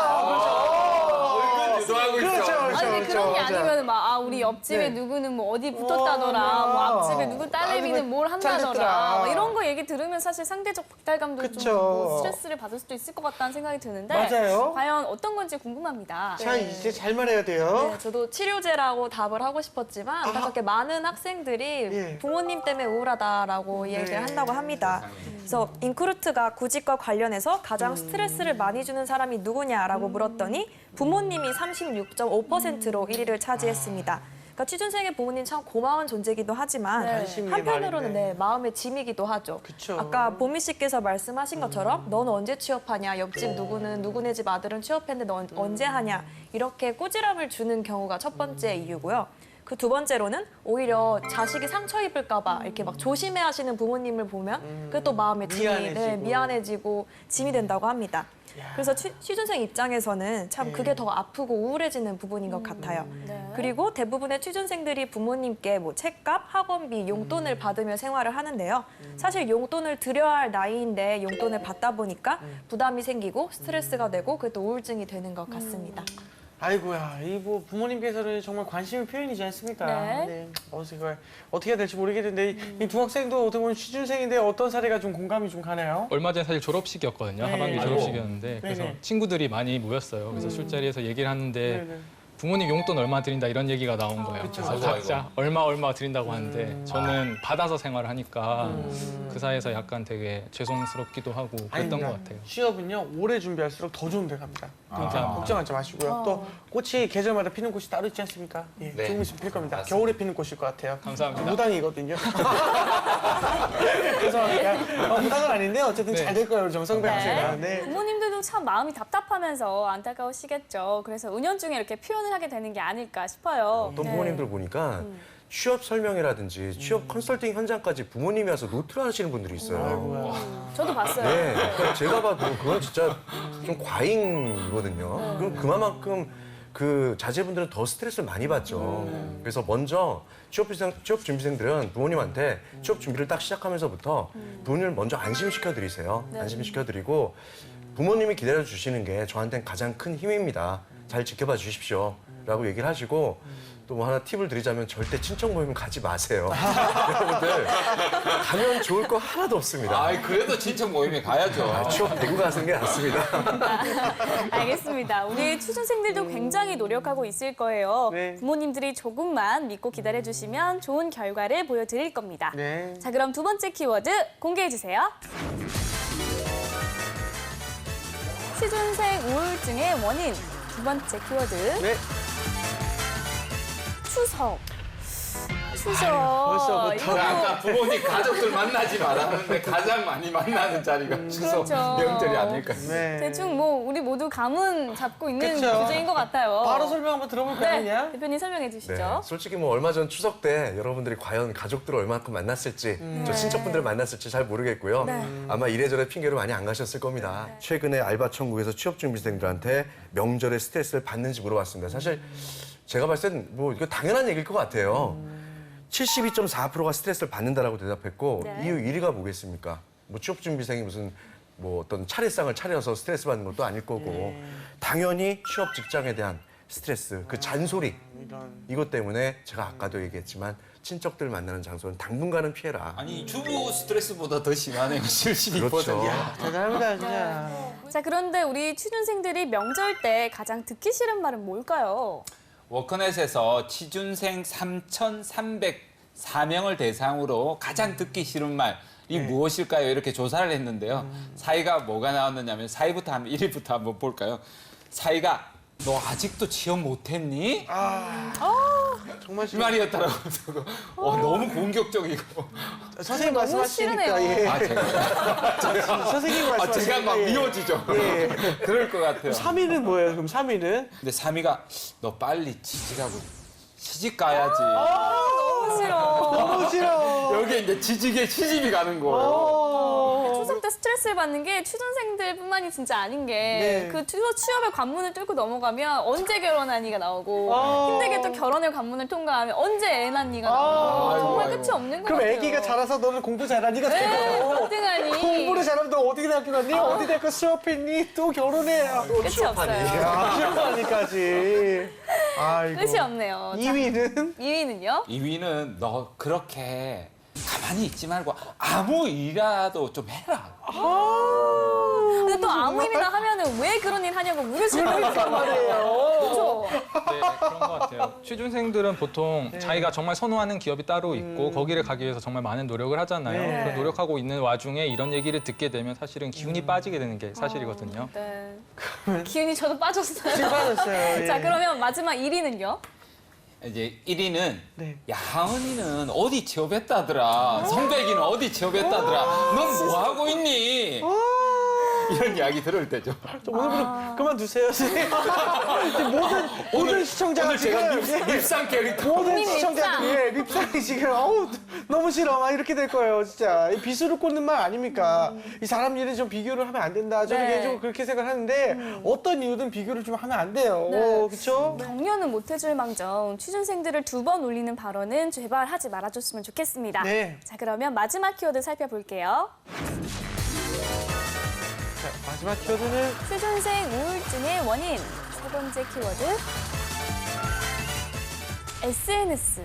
그렇죠. 아니 근데 그런 게 아니면 우리 옆집에 네. 누구는 뭐 어디 붙었다더라, 뭐 앞집에 누구 딸내미는 뭘 잘 한다더라, 됐더라. 뭐 이런 거 얘기 들으면 사실 상대적 박탈감도 그쵸. 좀뭐 스트레스를 받을 수도 있을 것 같다는 생각이 드는데 맞아요. 과연 어떤 건지 궁금합니다. 자 이제 잘 말해야 돼요. 네, 저도 치료제라고 답을 하고 싶었지만 안타깝게 많은 학생들이 예. 부모님 때문에 우울하다라고 네. 얘기를 한다고 합니다. 그래서 인크루트가 구직과 관련해서 가장 스트레스를 많이 주는 사람이 누구냐라고 물었더니 부모님이 36.5%로 1위를 차지했습니다. 그러니까 취준생의 부모님 참 고마운 존재이기도 하지만 네. 관심이 한편으로는 많은데. 네, 마음의 짐이기도 하죠. 그쵸. 아까 보미 씨께서 말씀하신 것처럼 넌 언제 취업하냐, 옆집 누구는 누구네 집 아들은 취업했는데 넌 언제 하냐 이렇게 꾸지람을 주는 경우가 첫 번째 이유고요. 그 두 번째로는 오히려 자식이 상처 입을까 봐 이렇게 막 조심해 하시는 부모님을 보면 그게 또 마음의 짐이 미안해지고. 미안해지고 짐이 된다고 합니다. 그래서 취준생 입장에서는 참 그게 더 아프고 우울해지는 부분인 것 같아요. 네. 그리고 대부분의 취준생들이 부모님께 뭐 책값, 학원비, 용돈을 받으며 생활을 하는데요. 사실 용돈을 드려야 할 나이인데 용돈을 받다 보니까 부담이 생기고 스트레스가 되고 그게 또 우울증이 되는 것 같습니다. 아이고야, 이 뭐 부모님께서는 정말 관심의 표현이지 않습니까? 네. 어떻게 해야 될지 모르겠는데 이 두 학생도 어떻게 보면 취준생인데 어떤 사례가 좀 공감이 좀 가나요? 얼마 전에 사실 졸업식이었거든요. 네. 하반기 아이고. 졸업식이었는데 그래서 네네. 친구들이 많이 모였어요. 그래서 술자리에서 얘기를 하는데 네네. 부모님 용돈 얼마 드린다 이런 얘기가 나온 거예요. 그래서 각자 얼마 드린다고 하는데 저는 받아서 생활을 하니까 그 사이에서 약간 되게 죄송스럽기도 하고 그랬던 것 같아요. 취업은요 오래 준비할수록 더 좋은 데 갑니다. 감사합니다. 걱정하지 마시고요. 또 꽃이 계절마다 피는 곳이 따로 있지 않습니까? 예, 조금 있으면 필 겁니다. 겨울에 피는 꽃일 것 같아요. 감사합니다. 무당이거든요. 그래서 무당은 아닌데 어쨌든 네. 잘 될 거예요, 우리 정성배 학생은. 네. 부모님들도 참 마음이 답답하면서 안타까우시겠죠. 그래서 은연중에 이렇게 표현을 하게 되는 게 아닐까 싶어요. 어떤 네. 부모님들 보니까 취업 설명회라든지 취업 컨설팅 현장까지 부모님이 와서 노트를 하시는 분들이 있어요. 저도 봤어요. 네, 그러니까 제가 봐도 그건 진짜 좀 과잉이거든요. 그럼 그만큼 그 자제분들은 더 스트레스를 많이 받죠. 그래서 먼저 취업 준비생들은 부모님한테 취업 준비를 딱 시작하면서부터 부모님을 먼저 안심시켜 드리세요. 안심시켜 드리고 부모님이 기다려 주시는 게 저한테는 가장 큰 힘입니다. 잘 지켜봐 주십시오라고 얘기를 하시고 또 뭐 하나 팁을 드리자면 절대 친척 모임 가지 마세요. 여러분들 가면 좋을 거 하나도 없습니다. 아이 그래도 친척 모임에 가야죠. 추억 대고 가는 게 낫습니다. 알겠습니다. 우리 취준생들도 굉장히 노력하고 있을 거예요. 네. 부모님들이 조금만 믿고 기다려주시면 좋은 결과를 보여드릴 겁니다. 네. 자, 그럼 두 번째 키워드 공개해주세요. 취준생 우울증의 원인. 두 번째 키워드. 네. 추석. 추석. 벌써부터. 이거 아까 부모님 가족들 만나지 말았는데 가장 많이 만나는 자리가 추석 그렇죠. 명절이 아닐까요? 네. 대충 뭐 우리 모두 감은 잡고 있는 그쵸. 주제인 것 같아요. 바로 설명 한번 들어볼까요, 네, 그냥? 대표님 설명해 주시죠. 네, 솔직히 뭐 얼마 전 추석 때 여러분들이 과연 가족들을 얼마큼 만났을지 저 친척분들을 만났을지 잘 모르겠고요. 아마 이래저래 핑계로 많이 안 가셨을 겁니다. 최근에 알바 천국에서 취업 준비생들한테 명절에 스트레스를 받는지 물어봤습니다. 사실 제가 봤을 땐 뭐 이거 당연한 얘기일 것 같아요. 72.4%가 스트레스를 받는다라고 대답했고 네. 이유 1위가 뭐겠습니까? 뭐 취업 준비생이 무슨 뭐 어떤 차례상을 차려서 스트레스 받는 것도 아닐 거고 당연히 취업 직장에 대한 스트레스, 그 잔소리 이것 때문에 제가 아까도 얘기했지만 친척들 만나는 장소는 당분간은 피해라. 아니 주부 스트레스보다 더 심하네요. 72%. 그렇죠. 대단합니다, 진짜. 자, 그런데 우리 취준생들이 명절 때 가장 듣기 싫은 말은 뭘까요? 워크넷에서 취준생 3,304명을 대상으로 가장 듣기 싫은 말이 무엇일까요? 이렇게 조사를 했는데요. 4위가 뭐가 나왔느냐면 4위부터 한번 1위부터 한번 볼까요? 4위가 너 아직도 취업 못했니? 정말 이 말이었더라고요. 너무 공격적이고. 선생님 너무 말씀하시니까 싫으네요. 예. 아, 제가, 선생님 말씀하시니까 제가 막 예. 미워지죠. 예. 그럴 것 같아요. 3위는 뭐예요? 그럼 3위는? 근데 3위가 너 빨리 취직하고 시집 가야지. 너무 싫어. 너무 싫어. 여기 이제 취직에 시집이 가는 거예요. 추석 때 스트레스를 받는 게 취준생들뿐만이 진짜 아닌 게 네. 그 취업의 관문을 뚫고 넘어가면 언제 결혼하니가 나오고 힘들게 또 결혼의 관문을 통과하면 언제 애 낳니가 나오고 정말 아이고. 끝이 없는 것 그럼 같아요. 애기가 자라서 너는 공부 잘하니가 네, 되고 어등하니 공부를 잘하면 너 어디 대학교 갔니? 어디 대학교 수업했니? 또 결혼해. 끝이 없어요. 야, 취업하니까지. 아이고. 끝이 없네요. 2위는? 2위는요? 2위는 너 그렇게 가만히 있지 말고 아무 일이라도 좀 해라. 근데 또 아무 일이나 하면은 왜 그런 일 하냐고 물으실 거예요. 그렇죠. 네, 그런 것 같아요. 취준생들은 보통 자기가 정말 선호하는 기업이 따로 있고 거기를 가기 위해서 정말 많은 노력을 하잖아요. 네. 그런 노력하고 있는 와중에 이런 얘기를 듣게 되면 사실은 기운이 빠지게 되는 게 사실이거든요. 네. 기운이 저도 빠졌어요. 지금 빠졌어요. 예. 자, 그러면 마지막 1위는요? 이제 1위는 네. 야 하은이는 어디 취업했다더라. 성백이는 어디 취업했다더라. 넌 뭐 하고 있니? 이런 이야기 들을 때죠. 오늘부터 그만두세요, 선생님. 모든 시청자가 오늘 제가 지금 밉상 캐릭터. 모든 밉상. 시청자들이 밉상이 지금 어우 너무 싫어 막 이렇게 될 거예요 진짜 이 비수를 꽂는 말 아닙니까 이 사람 일에 좀 비교를 하면 안 된다 저는 네. 개인적으로 그렇게 생각하는데 어떤 이유든 비교를 좀 하면 안 돼요 그렇죠? 격려는 못해줄 망정 취준생들을 2번 울리는 발언은 제발 하지 말아줬으면 좋겠습니다. 네. 자, 그러면 마지막 키워드 살펴볼게요. 자, 마지막 키워드는 취준생 우울증의 원인. 세 번째 키워드. SNS.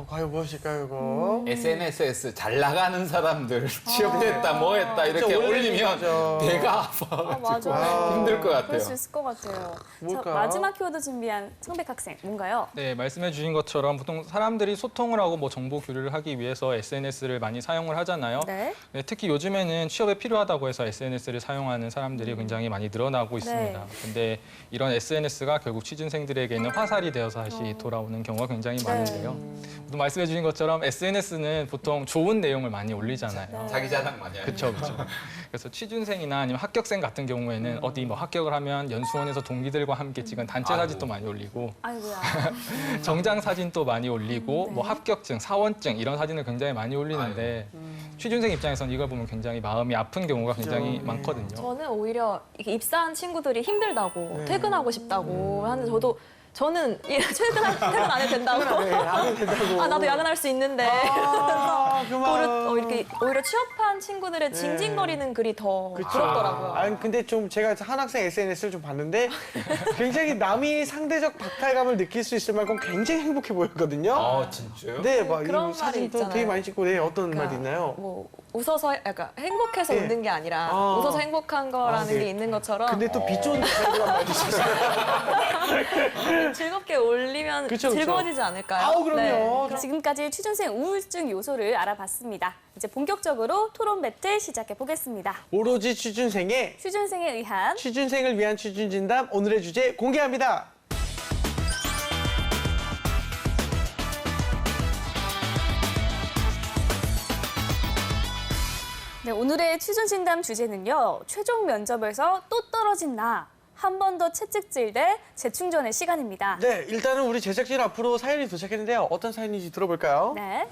과연 무엇일까요 이거? SNS에서 잘 나가는 사람들 취업했다 뭐 했다 이렇게 진짜 원래 올리면 얘기죠. 배가 아, 아파가지고 맞아. 힘들 것 그럴 같아요. 수 있을 것 같아요. 뭘까? 자, 마지막 키워드 준비한 성백 학생, 뭔가요? 네, 말씀해 주신 것처럼 보통 사람들이 소통을 하고 뭐 정보 교류를 하기 위해서 SNS를 많이 사용을 하잖아요. 네. 네, 특히 요즘에는 취업에 필요하다고 해서 SNS를 사용하는 사람들이 굉장히 많이 늘어나고 있습니다. 근데 이런 SNS가 결국 취준생들에게는 화살이 되어서 다시 돌아오는 경우가 굉장히 많은데요. 또 말씀해 주신 것처럼 SNS는 보통 좋은 내용을 많이 올리잖아요. 자기 자랑 많이 하죠. 그렇죠, 그렇죠. 그래서 취준생이나 아니면 합격생 같은 경우에는 어디 뭐 합격을 하면 연수원에서 동기들과 함께 찍은 단체 사진도 많이 올리고 아이고야. 정장 사진도 많이 올리고 뭐 합격증, 사원증 이런 사진을 굉장히 많이 올리는데 취준생 입장에서는 이걸 보면 굉장히 마음이 아픈 경우가 굉장히 많거든요. 저는 오히려 이렇게 입사한 친구들이 힘들다고 퇴근하고 싶다고 하는데 저는 퇴근 안 해도 된다고. 네, 안 해도 된다고 아 나도 야근할 수 있는데. 그만 이렇게 오히려 취업한 성공한 친구들의 징징거리는 글이 더 그쵸. 부럽더라고요. 아, 근데 좀 제가 한 학생 SNS를 좀 봤는데 굉장히 남이 상대적 박탈감을 느낄 수 있을 만큼 굉장히 행복해 보였거든요. 진짜요? 네, 막 그런 이 말이 사진도 되게 있잖아요. 많이 찍고, 네, 어떤 그러니까 말이 있나요? 뭐 웃어서 약간 행복해서 네. 웃는 게 아니라 아. 웃어서 행복한 거라는 네. 게 있는 것처럼 근데 또 비쫀 그런 말이 있었어요. 즐겁게 올리면 그쵸, 그쵸. 즐거워지지 않을까요? 아우, 그럼요. 지금까지 취준생 우울증 요소를 알아봤습니다. 이제 본격적으로 토론 배틀 시작해 보겠습니다. 오로지 취준생의 취준생에 의한 취준생을 위한 취준진담 오늘의 주제 공개합니다. 네, 오늘의 취준진담 주제는요. 최종 면접에서 또 떨어진 나. 한 번 더 채찍질 대 재충전의 시간입니다. 네, 일단은 우리 제작진 앞으로 사연이 도착했는데요. 어떤 사연인지 들어볼까요? 네.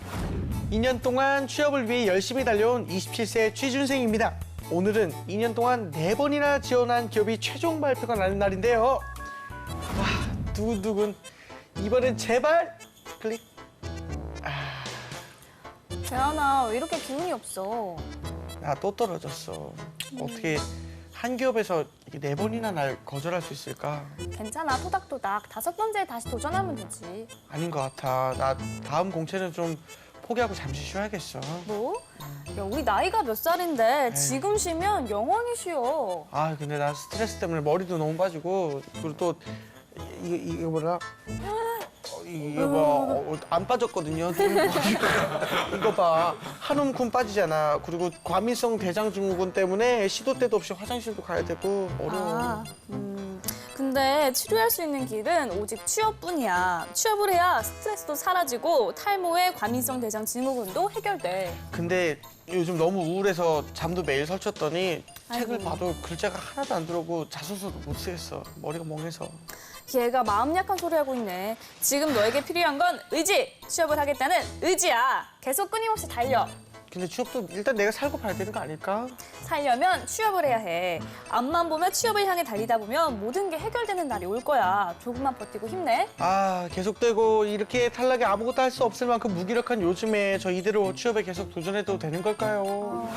2년 동안 취업을 위해 열심히 달려온 27세 취준생입니다. 오늘은 2년 동안 4번이나 지원한 기업이 최종 발표가 나는 날인데요. 와, 두근두근. 이번엔 제발 클릭. 재현아, 왜 이렇게 기운이 없어? 나 또 떨어졌어. 어떻게 한 기업에서 4번이나 날 거절할 수 있을까? 괜찮아, 토닥토닥. 5번째에 다시 도전하면 되지. 아닌 것 같아. 나 다음 공채는 좀 포기하고 잠시 쉬어야겠어. 뭐? 야, 우리 나이가 몇 살인데 지금 쉬면 영원히 쉬어. 아, 근데 나 스트레스 때문에 머리도 너무 빠지고, 그리고 또 이거 뭐라? 이거 봐, 안 빠졌거든요. 이거 봐, 한 움큼 빠지잖아. 그리고 과민성 대장증후군 때문에 시도 때도 없이 화장실도 가야 되고 어려워. 근데 치료할 수 있는 길은 오직 취업뿐이야. 취업을 해야 스트레스도 사라지고 탈모에 과민성 대장 증후군도 해결돼. 근데 요즘 너무 우울해서 잠도 매일 설쳤더니 책을 아이고. 봐도 글자가 하나도 안 들어오고 자소서도 못 쓰겠어. 머리가 멍해서. 얘가 마음 약한 소리 하고 있네. 지금 너에게 필요한 건 의지. 취업을 하겠다는 의지야. 계속 끊임없이 달려. 근데 취업도 일단 내가 살고 봐야 되는 거 아닐까? 살려면 취업을 해야 해. 앞만 보면 취업을 향해 달리다 보면 모든 게 해결되는 날이 올 거야. 조금만 버티고 힘내. 아, 계속되고 이렇게 탈락에 아무것도 할 수 없을 만큼 무기력한 요즘에 저 이대로 취업에 계속 도전해도 되는 걸까요?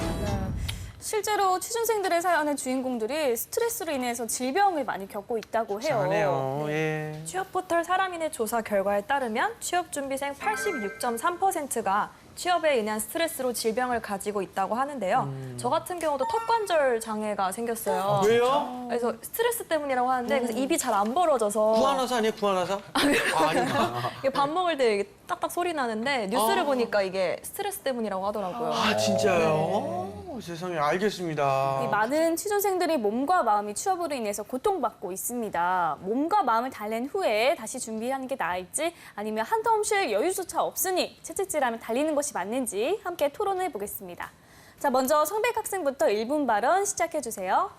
실제로 취준생들의 사연의 주인공들이 스트레스로 인해서 질병을 많이 겪고 있다고 해요. 잘하네요. 예. 취업 포털 사람인의 조사 결과에 따르면 취업 준비생 86.3%가 취업에 인한 스트레스로 질병을 가지고 있다고 하는데요. 저 같은 경우도 턱관절 장애가 생겼어요. 왜요? 그래서 스트레스 때문이라고 하는데 그래서 입이 잘 안 벌어져서 구하나사 아니에요? 구하나사? 아닌가? 이게 밥 먹을 때 이게 딱딱 소리 나는데 뉴스를 보니까 이게 스트레스 때문이라고 하더라고요. 아, 진짜요? 세상에, 알겠습니다. 이 많은 취준생들이 몸과 마음이 취업으로 인해서 고통받고 있습니다. 몸과 마음을 달랜 후에 다시 준비하는 게 나을지 아니면 한텀 쉴 여유조차 없으니 채찍질하면 달리는 것이 맞는지 함께 토론해 보겠습니다. 자, 먼저 성백 학생부터 1분 발언 시작해 주세요.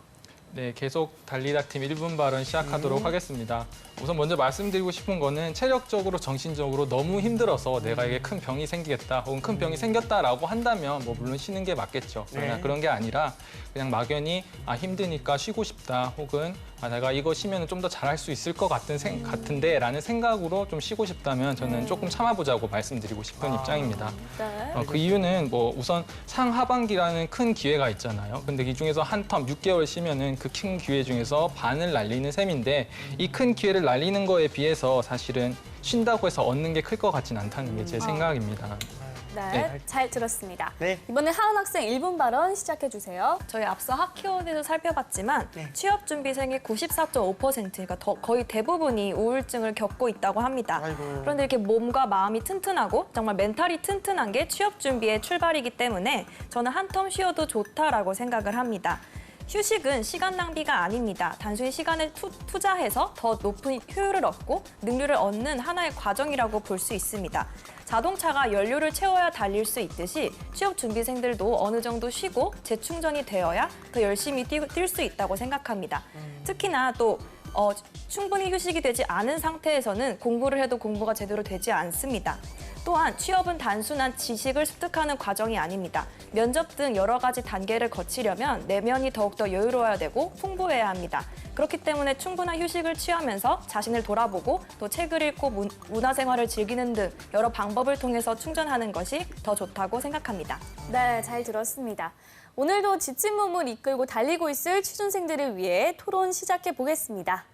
네, 계속 달리다 팀 1분 발언 시작하도록 하겠습니다. 우선 먼저 말씀드리고 싶은 거는 체력적으로, 정신적으로 너무 힘들어서 내가 이게 큰 병이 생기겠다 혹은 큰 병이 생겼다라고 한다면 뭐 물론 쉬는 게 맞겠죠. 그러나 네. 그런 게 아니라 그냥 막연히 힘드니까 쉬고 싶다 혹은 내가 이거 쉬면 좀 더 잘할 수 있을 것 같은데 라는 생각으로 좀 쉬고 싶다면 저는 조금 참아보자고 말씀드리고 싶은 입장입니다. 네. 그 이유는 뭐 우선 상하반기라는 큰 기회가 있잖아요. 근데 이 중에서 한 텀 6개월 쉬면은 그 큰 기회 중에서 반을 날리는 셈인데 이 큰 기회를 날리는 거에 비해서 사실은 쉰다고 해서 얻는 게 클 것 같진 않다는 게 제 생각입니다. 네, 네. 잘 들었습니다. 네. 이번에 하은 학생 1분 발언 시작해 주세요. 저희 앞서 학키워드에서 살펴봤지만 네. 취업 준비생의 94.5%가 거의 대부분이 우울증을 겪고 있다고 합니다. 아이고. 그런데 이렇게 몸과 마음이 튼튼하고 정말 멘탈이 튼튼한 게 취업 준비의 출발이기 때문에 저는 한 텀 쉬어도 좋다라고 생각을 합니다. 휴식은 시간 낭비가 아닙니다. 단순히 시간을 투자해서 더 높은 효율을 얻고 능률을 얻는 하나의 과정이라고 볼 수 있습니다. 자동차가 연료를 채워야 달릴 수 있듯이 취업 준비생들도 어느 정도 쉬고 재충전이 되어야 더 열심히 뛸 수 있다고 생각합니다. 특히나 또 충분히 휴식이 되지 않은 상태에서는 공부를 해도 공부가 제대로 되지 않습니다. 또한 취업은 단순한 지식을 습득하는 과정이 아닙니다. 면접 등 여러 가지 단계를 거치려면 내면이 더욱더 여유로워야 되고 풍부해야 합니다. 그렇기 때문에 충분한 휴식을 취하면서 자신을 돌아보고 또 책을 읽고 문화생활을 즐기는 등 여러 방법을 통해서 충전하는 것이 더 좋다고 생각합니다. 네, 잘 들었습니다. 오늘도 지친 몸을 이끌고 달리고 있을 취준생들을 위해 토론 시작해 보겠습니다.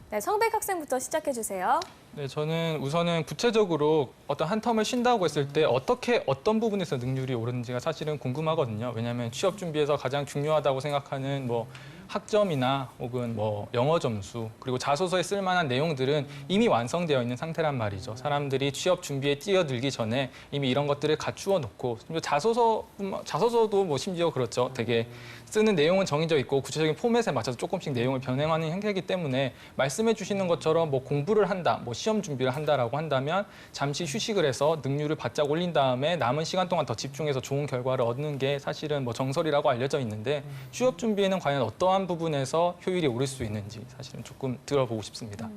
네, 성백 학생부터 시작해 주세요. 네, 저는 우선은 구체적으로 어떤 한 텀을 쉰다고 했을 때 어떤 부분에서 능률이 오르는지가 사실은 궁금하거든요. 왜냐하면 취업 준비에서 가장 중요하다고 생각하는 뭐 학점이나 혹은 뭐 영어 점수 그리고 자소서에 쓸 만한 내용들은 이미 완성되어 있는 상태란 말이죠. 사람들이 취업 준비에 뛰어들기 전에 이미 이런 것들을 갖추어 놓고 자소서도 뭐 심지어 그렇죠. 되게 쓰는 내용은 정해져 있고 구체적인 포맷에 맞춰서 조금씩 내용을 변형하는 형태이기 때문에 말씀해 주시는 것처럼 뭐 공부를 한다, 뭐 시험 준비를 한다라고 한다면 잠시 휴식을 해서 능률을 바짝 올린 다음에 남은 시간 동안 더 집중해서 좋은 결과를 얻는 게 사실은 뭐 정설이라고 알려져 있는데 취업 준비에는 과연 어떠한 부분에서 효율이 오를 수 있는지 사실은 조금 들어보고 싶습니다.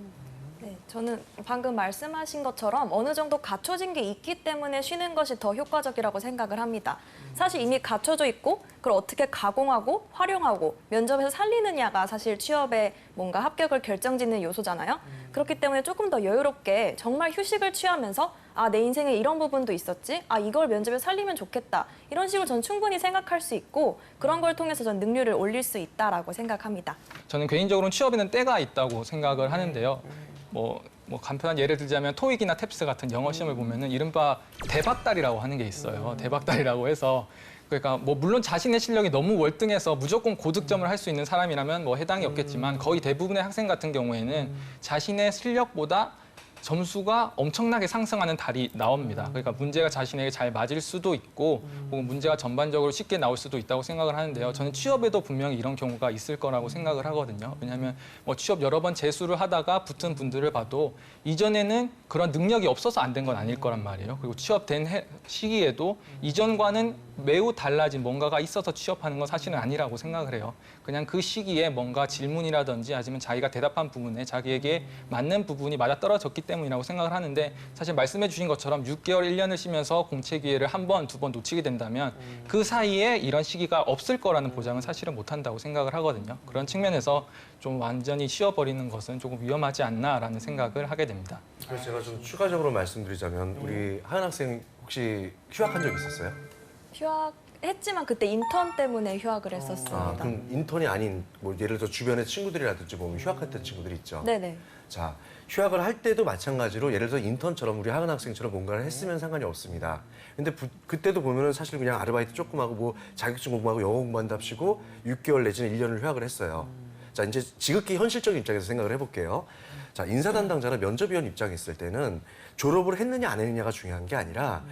네, 저는 방금 말씀하신 것처럼 어느 정도 갖춰진 게 있기 때문에 쉬는 것이 더 효과적이라고 생각을 합니다. 사실 이미 갖춰져 있고 그걸 어떻게 가공하고 활용하고 면접에서 살리느냐가 사실 취업에 뭔가 합격을 결정짓는 요소잖아요. 그렇기 때문에 조금 더 여유롭게 정말 휴식을 취하면서 아, 내 인생에 이런 부분도 있었지? 아, 이걸 면접에 살리면 좋겠다. 이런 식으로 전 충분히 생각할 수 있고 그런 걸 통해서 전 능률을 올릴 수 있다라고 생각합니다. 저는 개인적으로는 취업에는 때가 있다고 생각을 하는데요. 뭐 간편한 예를 들자면 토익이나 탭스 같은 영어 시험을 보면은 이른바 대박달이라고 하는 게 있어요. 대박달이라고 해서 그러니까 뭐 물론 자신의 실력이 너무 월등해서 무조건 고득점을 할 수 있는 사람이라면 뭐 해당이 없겠지만 거의 대부분의 학생 같은 경우에는 자신의 실력보다 점수가 엄청나게 상승하는 달이 나옵니다. 그러니까 문제가 자신에게 잘 맞을 수도 있고 혹은 문제가 전반적으로 쉽게 나올 수도 있다고 생각을 하는데요. 저는 취업에도 분명히 이런 경우가 있을 거라고 생각을 하거든요. 왜냐하면 뭐 취업 여러 번 재수를 하다가 붙은 분들을 봐도 이전에는 그런 능력이 없어서 안 된 건 아닐 거란 말이에요. 그리고 취업된 시기에도 이전과는 매우 달라진 뭔가가 있어서 취업하는 건 사실은 아니라고 생각을 해요. 그냥 그 시기에 뭔가 질문이라든지 아니면 자기가 대답한 부분에 자기에게 맞는 부분이 맞아떨어졌기 때문이라고 생각을 하는데 사실 말씀해 주신 것처럼 6개월, 1년을 쉬면서 공채 기회를 한 번, 두 번 놓치게 된다면 그 사이에 이런 시기가 없을 거라는 보장은 사실은 못한다고 생각을 하거든요. 그런 측면에서 좀 완전히 쉬어버리는 것은 조금 위험하지 않나라는 생각을 하게 됩니다. 그래서 제가 좀 추가적으로 말씀드리자면 우리 하은 학생 혹시 휴학한 적 있었어요? 휴학했지만 그때 인턴 때문에 휴학을 했었습니다. 아, 그럼 인턴이 아닌 뭐 예를 들어 주변의 친구들이라든지 보면 휴학했던 친구들이 있죠. 네네. 자, 휴학을 할 때도 마찬가지로 예를 들어 인턴처럼 우리 하은 학생처럼 뭔가를 했으면 상관이 없습니다. 근데 그때도 보면은 사실 그냥 아르바이트 조금 하고 뭐 자격증 공부하고 영어 공부한답시고 6개월 내지는 1년을 휴학을 했어요. 자, 이제 지극히 현실적인 입장에서 생각을 해볼게요. 자, 인사 담당자나 면접위원 입장에 있을 때는 졸업을 했느냐 안 했느냐가 중요한 게 아니라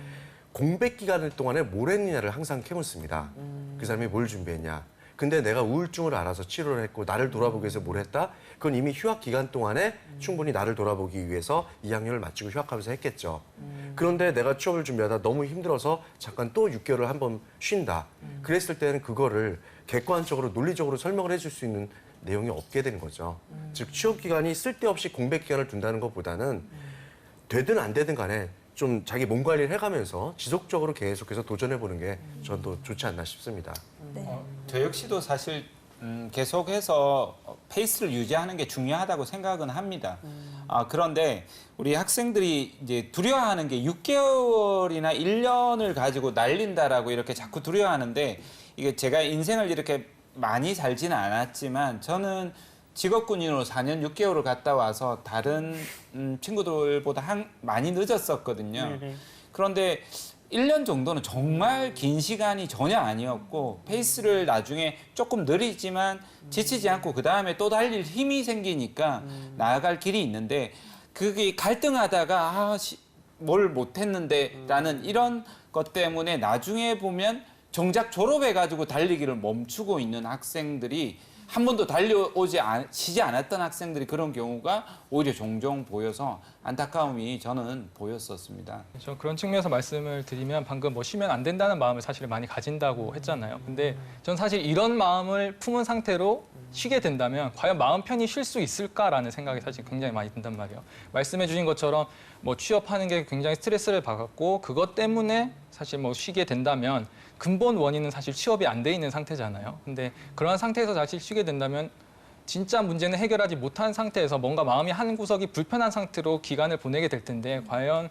공백 기간 동안에 뭘 했느냐를 항상 캐묻습니다. 그 사람이 뭘 준비했냐. 근데 내가 우울증을 알아서 치료를 했고 나를 돌아보기 위해서 뭘 했다? 그건 이미 휴학 기간 동안에 충분히 나를 돌아보기 위해서 2학년을 마치고 휴학하면서 했겠죠. 그런데 내가 취업을 준비하다 너무 힘들어서 잠깐 또 6개월을 한번 쉰다. 그랬을 때는 그거를 객관적으로 논리적으로 설명을 해줄 수 있는 내용이 없게 되는 거죠. 즉 취업 기간이 쓸데없이 공백 기간을 둔다는 것보다는 되든 안 되든 간에 좀 자기 몸 관리를 해가면서 지속적으로 계속해서 도전해보는 게 저는 더 좋지 않나 싶습니다. 네. 저 역시도 사실 계속해서 페이스를 유지하는 게 중요하다고 생각은 합니다. 그런데 우리 학생들이 이제 두려워하는 게 6개월이나 1년을 가지고 날린다라고 이렇게 자꾸 두려워하는데 이게 제가 인생을 이렇게 많이 살지는 않았지만 저는 직업군인으로 4년 6개월을 갔다 와서 다른 친구들보다 많이 늦었었거든요. 그런데 1년 정도는 정말 긴 시간이 전혀 아니었고 페이스를 나중에 조금 느리지만 지치지 않고 그다음에 또 달릴 힘이 생기니까 나아갈 길이 있는데 그게 갈등하다가 뭘 못했는데 라는 이런 것 때문에 나중에 보면 정작 졸업해가지고 달리기를 멈추고 있는 학생들이 한 번도 쉬지 않았던 학생들이 그런 경우가 오히려 종종 보여서 안타까움이 저는 보였었습니다. 저 그런 측면에서 말씀을 드리면 방금 뭐 쉬면 안 된다는 마음을 사실 많이 가진다고 했잖아요. 근데 전 사실 이런 마음을 품은 상태로 쉬게 된다면 과연 마음 편히 쉴 수 있을까라는 생각이 사실 굉장히 많이 든단 말이에요. 말씀해 주신 것처럼 뭐 취업하는 게 굉장히 스트레스를 받았고 그것 때문에 사실 뭐 쉬게 된다면 근본 원인은 사실 취업이 안 돼 있는 상태잖아요. 근데 그런 상태에서 사실 쉬게 된다면 진짜 문제는 해결하지 못한 상태에서 뭔가 마음이 한 구석이 불편한 상태로 기간을 보내게 될 텐데 과연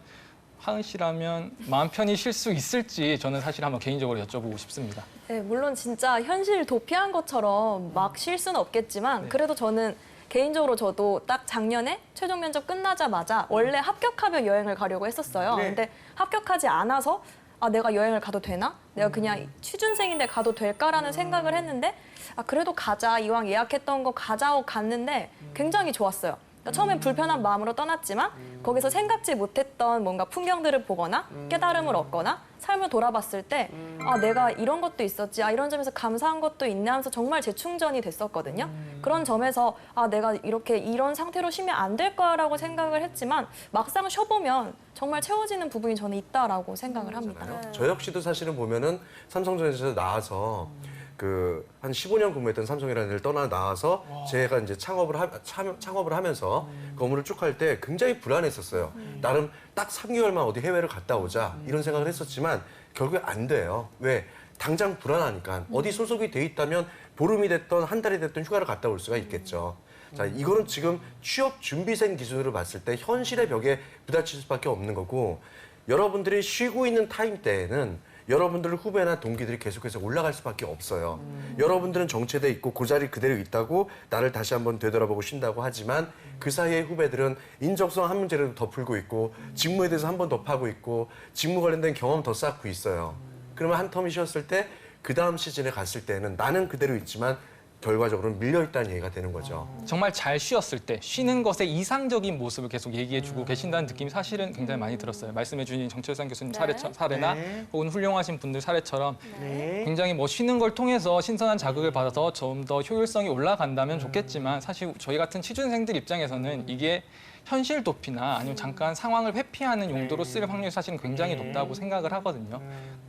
하은 씨라면 마음 편히 쉴 수 있을지 저는 사실 한번 개인적으로 여쭤보고 싶습니다. 네, 물론 진짜 현실 도피한 것처럼 막 쉴 수는 없겠지만 그래도 저는 개인적으로 저도 딱 작년에 최종 면접 끝나자마자 원래 합격하면 여행을 가려고 했었어요. 네. 근데 합격하지 않아서 아, 내가 여행을 가도 되나? 내가 그냥 취준생인데 가도 될까라는 생각을 했는데 아, 그래도 가자. 이왕 예약했던 거 가자고 갔는데 굉장히 좋았어요. 그러니까 처음엔 불편한 마음으로 떠났지만 거기서 생각지 못했던 뭔가 풍경들을 보거나 깨달음을 얻거나 삶을 돌아봤을 때 아, 내가 이런 것도 있었지, 아, 이런 점에서 감사한 것도 있네 하면서 정말 재충전이 됐었거든요. 그런 점에서 아, 내가 이렇게 이런 상태로 쉬면 안 될 거라고 생각을 했지만 막상 쉬어보면 정말 채워지는 부분이 저는 있다라고 생각을 합니다. 저 역시도 사실은 보면은 삼성전자에서 나와서 한 15년 근무했던 삼성이라는 데를 떠나 나와서 제가 이제 창업을 하면서 업무를 쭉 할 때 굉장히 불안했었어요. 나름 딱 3개월만 어디 해외를 갔다 오자 이런 생각을 했었지만 결국에 안 돼요. 왜? 당장 불안하니까. 어디 소속이 돼 있다면 보름이 됐던 한 달이 됐던 휴가를 갔다 올 수가 있겠죠. 자, 이거는 지금 취업 준비생 기준으로 봤을 때 현실의 벽에 부딪힐 수밖에 없는 거고 여러분들이 쉬고 있는 타임 때에는 여러분들 후배나 동기들이 계속해서 올라갈 수밖에 없어요. 여러분들은 정체돼 있고 그 자리 그대로 있다고 나를 다시 한번 되돌아보고 쉰다고 하지만 그 사이에 후배들은 인적성 한 문제라도 더 풀고 있고 직무에 대해서 한 번 더 파고 있고 직무 관련된 경험 더 쌓고 있어요. 그러면 한 텀이 쉬었을 때 그 다음 시즌에 갔을 때는 나는 그대로 있지만 결과적으로는 밀려있다는 얘기가 되는 거죠. 정말 잘 쉬었을 때 쉬는 것의 이상적인 모습을 계속 얘기해주고 계신다는 느낌이 사실은 굉장히 많이 들었어요. 말씀해 주신 정철상 교수님 사례나 네. 혹은 훌륭하신 분들 사례처럼 네. 굉장히 뭐 쉬는 걸 통해서 신선한 자극을 받아서 좀 더 효율성이 올라간다면 좋겠지만 사실 저희 같은 취준생들 입장에서는 이게 현실 도피나 아니면 잠깐 상황을 회피하는 용도로 쓸 확률이 사실은 굉장히 높다고 생각을 하거든요.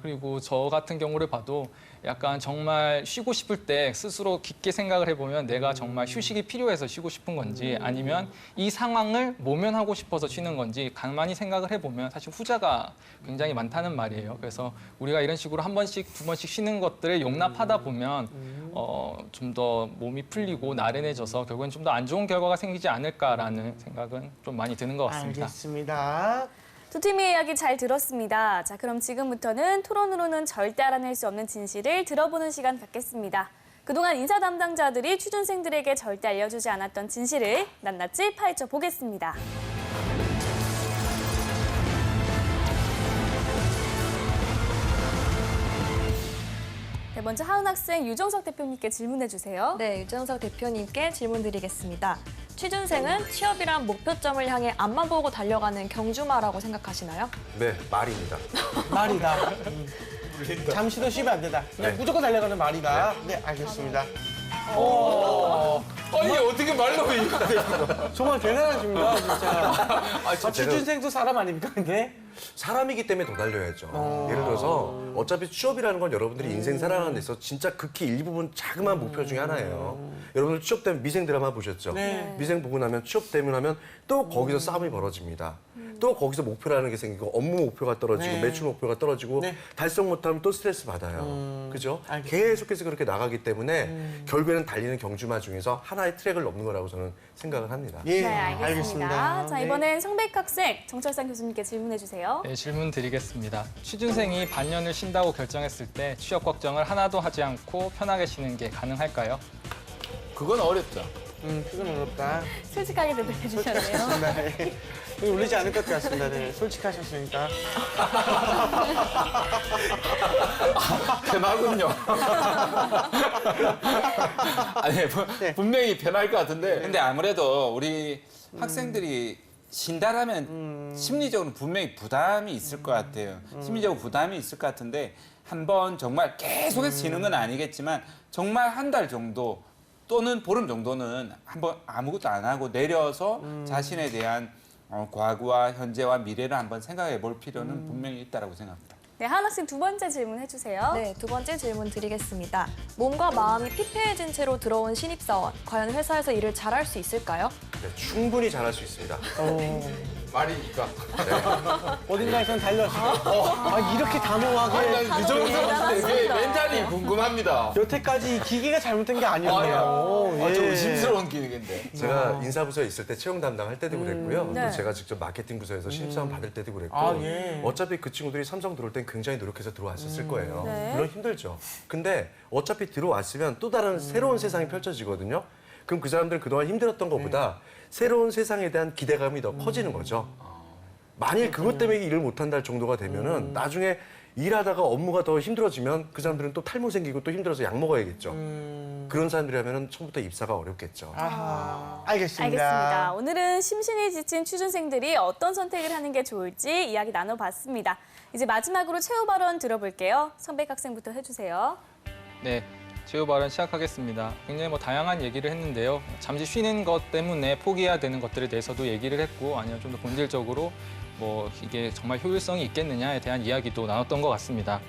그리고 저 같은 경우를 봐도 약간 정말 쉬고 싶을 때 스스로 깊게 생각을 해보면 내가 정말 휴식이 필요해서 쉬고 싶은 건지 아니면 이 상황을 모면하고 싶어서 쉬는 건지 가만히 생각을 해보면 사실 후자가 굉장히 많다는 말이에요. 그래서 우리가 이런 식으로 한 번씩 두 번씩 쉬는 것들을 용납하다 보면 좀 더 몸이 풀리고 나른해져서 결국엔 좀 더 안 좋은 결과가 생기지 않을까라는 생각은 좀 많이 드는 것 같습니다. 알겠습니다. 두 팀의 이야기 잘 들었습니다. 자, 그럼 지금부터는 토론으로는 절대 알아낼 수 없는 진실을 들어보는 시간 갖겠습니다. 그동안 인사 담당자들이 취준생들에게 절대 알려주지 않았던 진실을 낱낱이 파헤쳐 보겠습니다. 네, 먼저 하은 학생 유정석 대표님께 질문해 주세요. 네, 유정석 대표님께 질문 드리겠습니다. 취준생은 취업이란 목표점을 향해 앞만 보고 달려가는 경주마라고 생각하시나요? 네, 말입니다. 말이다. 잠시도 쉬면 안 된다. 그냥 네. 무조건 달려가는 말이다. 네, 알겠습니다. 아니 어떻게 말로 이해가 돼요? 정말 대단하십니다, 진짜. 진짜 취준생도 사람 아닙니까, 근데? 사람이기 때문에 더 달려야죠. 예를 들어서 어차피 취업이라는 건 여러분들이 인생 살아가는 데서 진짜 극히 일부분 자그마한 목표 중에 하나예요. 여러분들 취업 때문에 미생 드라마 보셨죠? 네. 미생 보고 나면 취업 때문에 하면 또 거기서 싸움이 벌어집니다. 또 거기서 목표라는 게 생기고 업무 목표가 떨어지고 네. 매출 목표가 떨어지고 네. 달성 못하면 또 스트레스 받아요. 그죠? 알겠습니다. 계속해서 그렇게 나가기 때문에 결국에는 달리는 경주마 중에서 하나의 트랙을 넘는 거라고 저는 생각을 합니다. 예, 네, 알겠습니다. 자, 네. 이번엔 성백 학생 정철상 교수님께 질문해 주세요. 네, 질문 드리겠습니다. 취준생이 반년을 쉰다고 결정했을 때 취업 걱정을 하나도 하지 않고 편하게 쉬는 게 가능할까요? 그건 어렵죠. 그건 어렵다. 솔직하게 대답해 주셨네요. 네. 울리지 않을 것 같습니다. 네, 솔직하셨으니까. 편하군요. 아니, 네. 분명히 편할 것 같은데. 근데 아무래도 우리 학생들이 쉰다라면 심리적으로 분명히 부담이 있을 것 같아요. 심리적으로 부담이 있을 것 같은데 한번 정말 계속해서 쉬는 건 아니겠지만 정말 한 달 정도 또는 보름 정도는 한번 아무것도 안 하고 내려서 자신에 대한 과거와 현재와 미래를 한번 생각해 볼 필요는 분명히 있다고 생각합니다. 네, 하은 학생 두 번째 질문 해주세요. 네, 두 번째 질문 드리겠습니다. 몸과 마음이 피폐해진 채로 들어온 신입사원, 과연 회사에서 일을 잘할 수 있을까요? 네, 충분히 잘할 수 있습니다. 말이니까. 어딘가에선 달렸어. 이렇게 단호하게 이 정도면 왜 멘탈이 궁금합니다. 여태까지 이 기계가 잘못된 게 아니었네요. 좀 예. 의심스러운 기획인데. 제가 인사부서에 있을 때 채용 담당할 때도 그랬고요. 네. 또 제가 직접 마케팅 부서에서 신입사원 받을 때도 그랬고 아, 예. 어차피 그 친구들이 삼성 들어올 땐 굉장히 노력해서 들어왔었을 거예요. 네. 물론 힘들죠. 근데 어차피 들어왔으면 또 다른 새로운 세상이 펼쳐지거든요. 그럼 그 사람들은 그동안 힘들었던 것보다 새로운 세상에 대한 기대감이 더 커지는 거죠. 만일 그것 때문에 일을 못한다 할 정도가 되면은 나중에 일하다가 업무가 더 힘들어지면 그 사람들은 또 탈모 생기고 또 힘들어서 약 먹어야겠죠. 그런 사람들이라면 처음부터 입사가 어렵겠죠. 아하, 알겠습니다. 알겠습니다. 오늘은 심신이 지친 취준생들이 어떤 선택을 하는 게 좋을지 이야기 나눠봤습니다. 이제 마지막으로 최후 발언 들어볼게요. 성백 학생부터 해주세요. 네, 최후 발언 시작하겠습니다. 굉장히 다양한 얘기를 했는데요. 잠시 쉬는 것 때문에 포기해야 되는 것들에 대해서도 얘기를 했고, 아니면 좀 더 본질적으로 이게 정말 효율성이 있겠느냐에 대한 이야기도 나눴던 것 같습니다.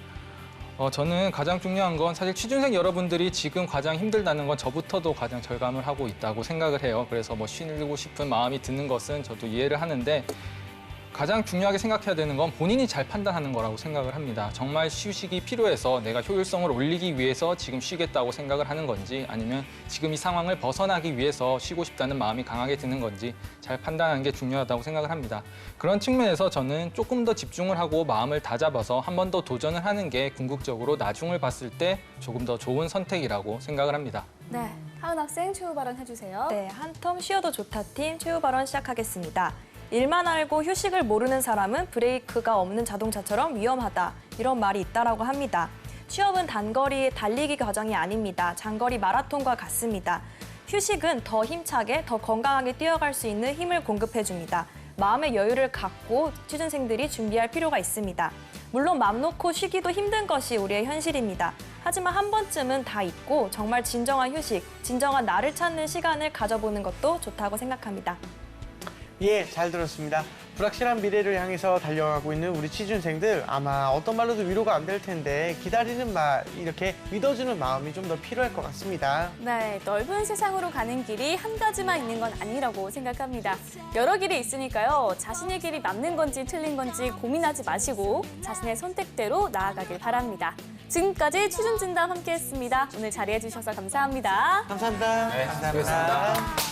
저는 가장 중요한 건 사실 취준생 여러분들이 지금 가장 힘들다는 건 저부터도 가장 절감을 하고 있다고 생각을 해요. 그래서 쉬고 싶은 마음이 드는 것은 저도 이해를 하는데, 가장 중요하게 생각해야 되는 건 본인이 잘 판단하는 거라고 생각을 합니다. 정말 휴식이 필요해서 내가 효율성을 올리기 위해서 지금 쉬겠다고 생각을 하는 건지, 아니면 지금 이 상황을 벗어나기 위해서 쉬고 싶다는 마음이 강하게 드는 건지 잘 판단하는 게 중요하다고 생각을 합니다. 그런 측면에서 저는 조금 더 집중을 하고 마음을 다잡아서 한 번 더 도전을 하는 게 궁극적으로 나중을 봤을 때 조금 더 좋은 선택이라고 생각을 합니다. 네, 하은 학생 최후 발언 해주세요. 네, 한 텀 쉬어도 좋다 팀 최후 발언 시작하겠습니다. 일만 알고 휴식을 모르는 사람은 브레이크가 없는 자동차처럼 위험하다. 이런 말이 있다라고 합니다. 취업은 단거리 달리기 과정이 아닙니다. 장거리 마라톤과 같습니다. 휴식은 더 힘차게, 더 건강하게 뛰어갈 수 있는 힘을 공급해줍니다. 마음의 여유를 갖고 취준생들이 준비할 필요가 있습니다. 물론 맘 놓고 쉬기도 힘든 것이 우리의 현실입니다. 하지만 한 번쯤은 다 잊고 정말 진정한 휴식, 진정한 나를 찾는 시간을 가져보는 것도 좋다고 생각합니다. 예, 잘 들었습니다. 불확실한 미래를 향해서 달려가고 있는 우리 취준생들 아마 어떤 말로도 위로가 안 될 텐데 기다리는 말, 이렇게 믿어주는 마음이 좀 더 필요할 것 같습니다. 네, 넓은 세상으로 가는 길이 한 가지만 있는 건 아니라고 생각합니다. 여러 길이 있으니까요. 자신의 길이 맞는 건지 틀린 건지 고민하지 마시고 자신의 선택대로 나아가길 바랍니다. 지금까지 취준진담 함께했습니다. 오늘 자리해 주셔서 감사합니다. 감사합니다. 네, 감사합니다. 수고했습니다.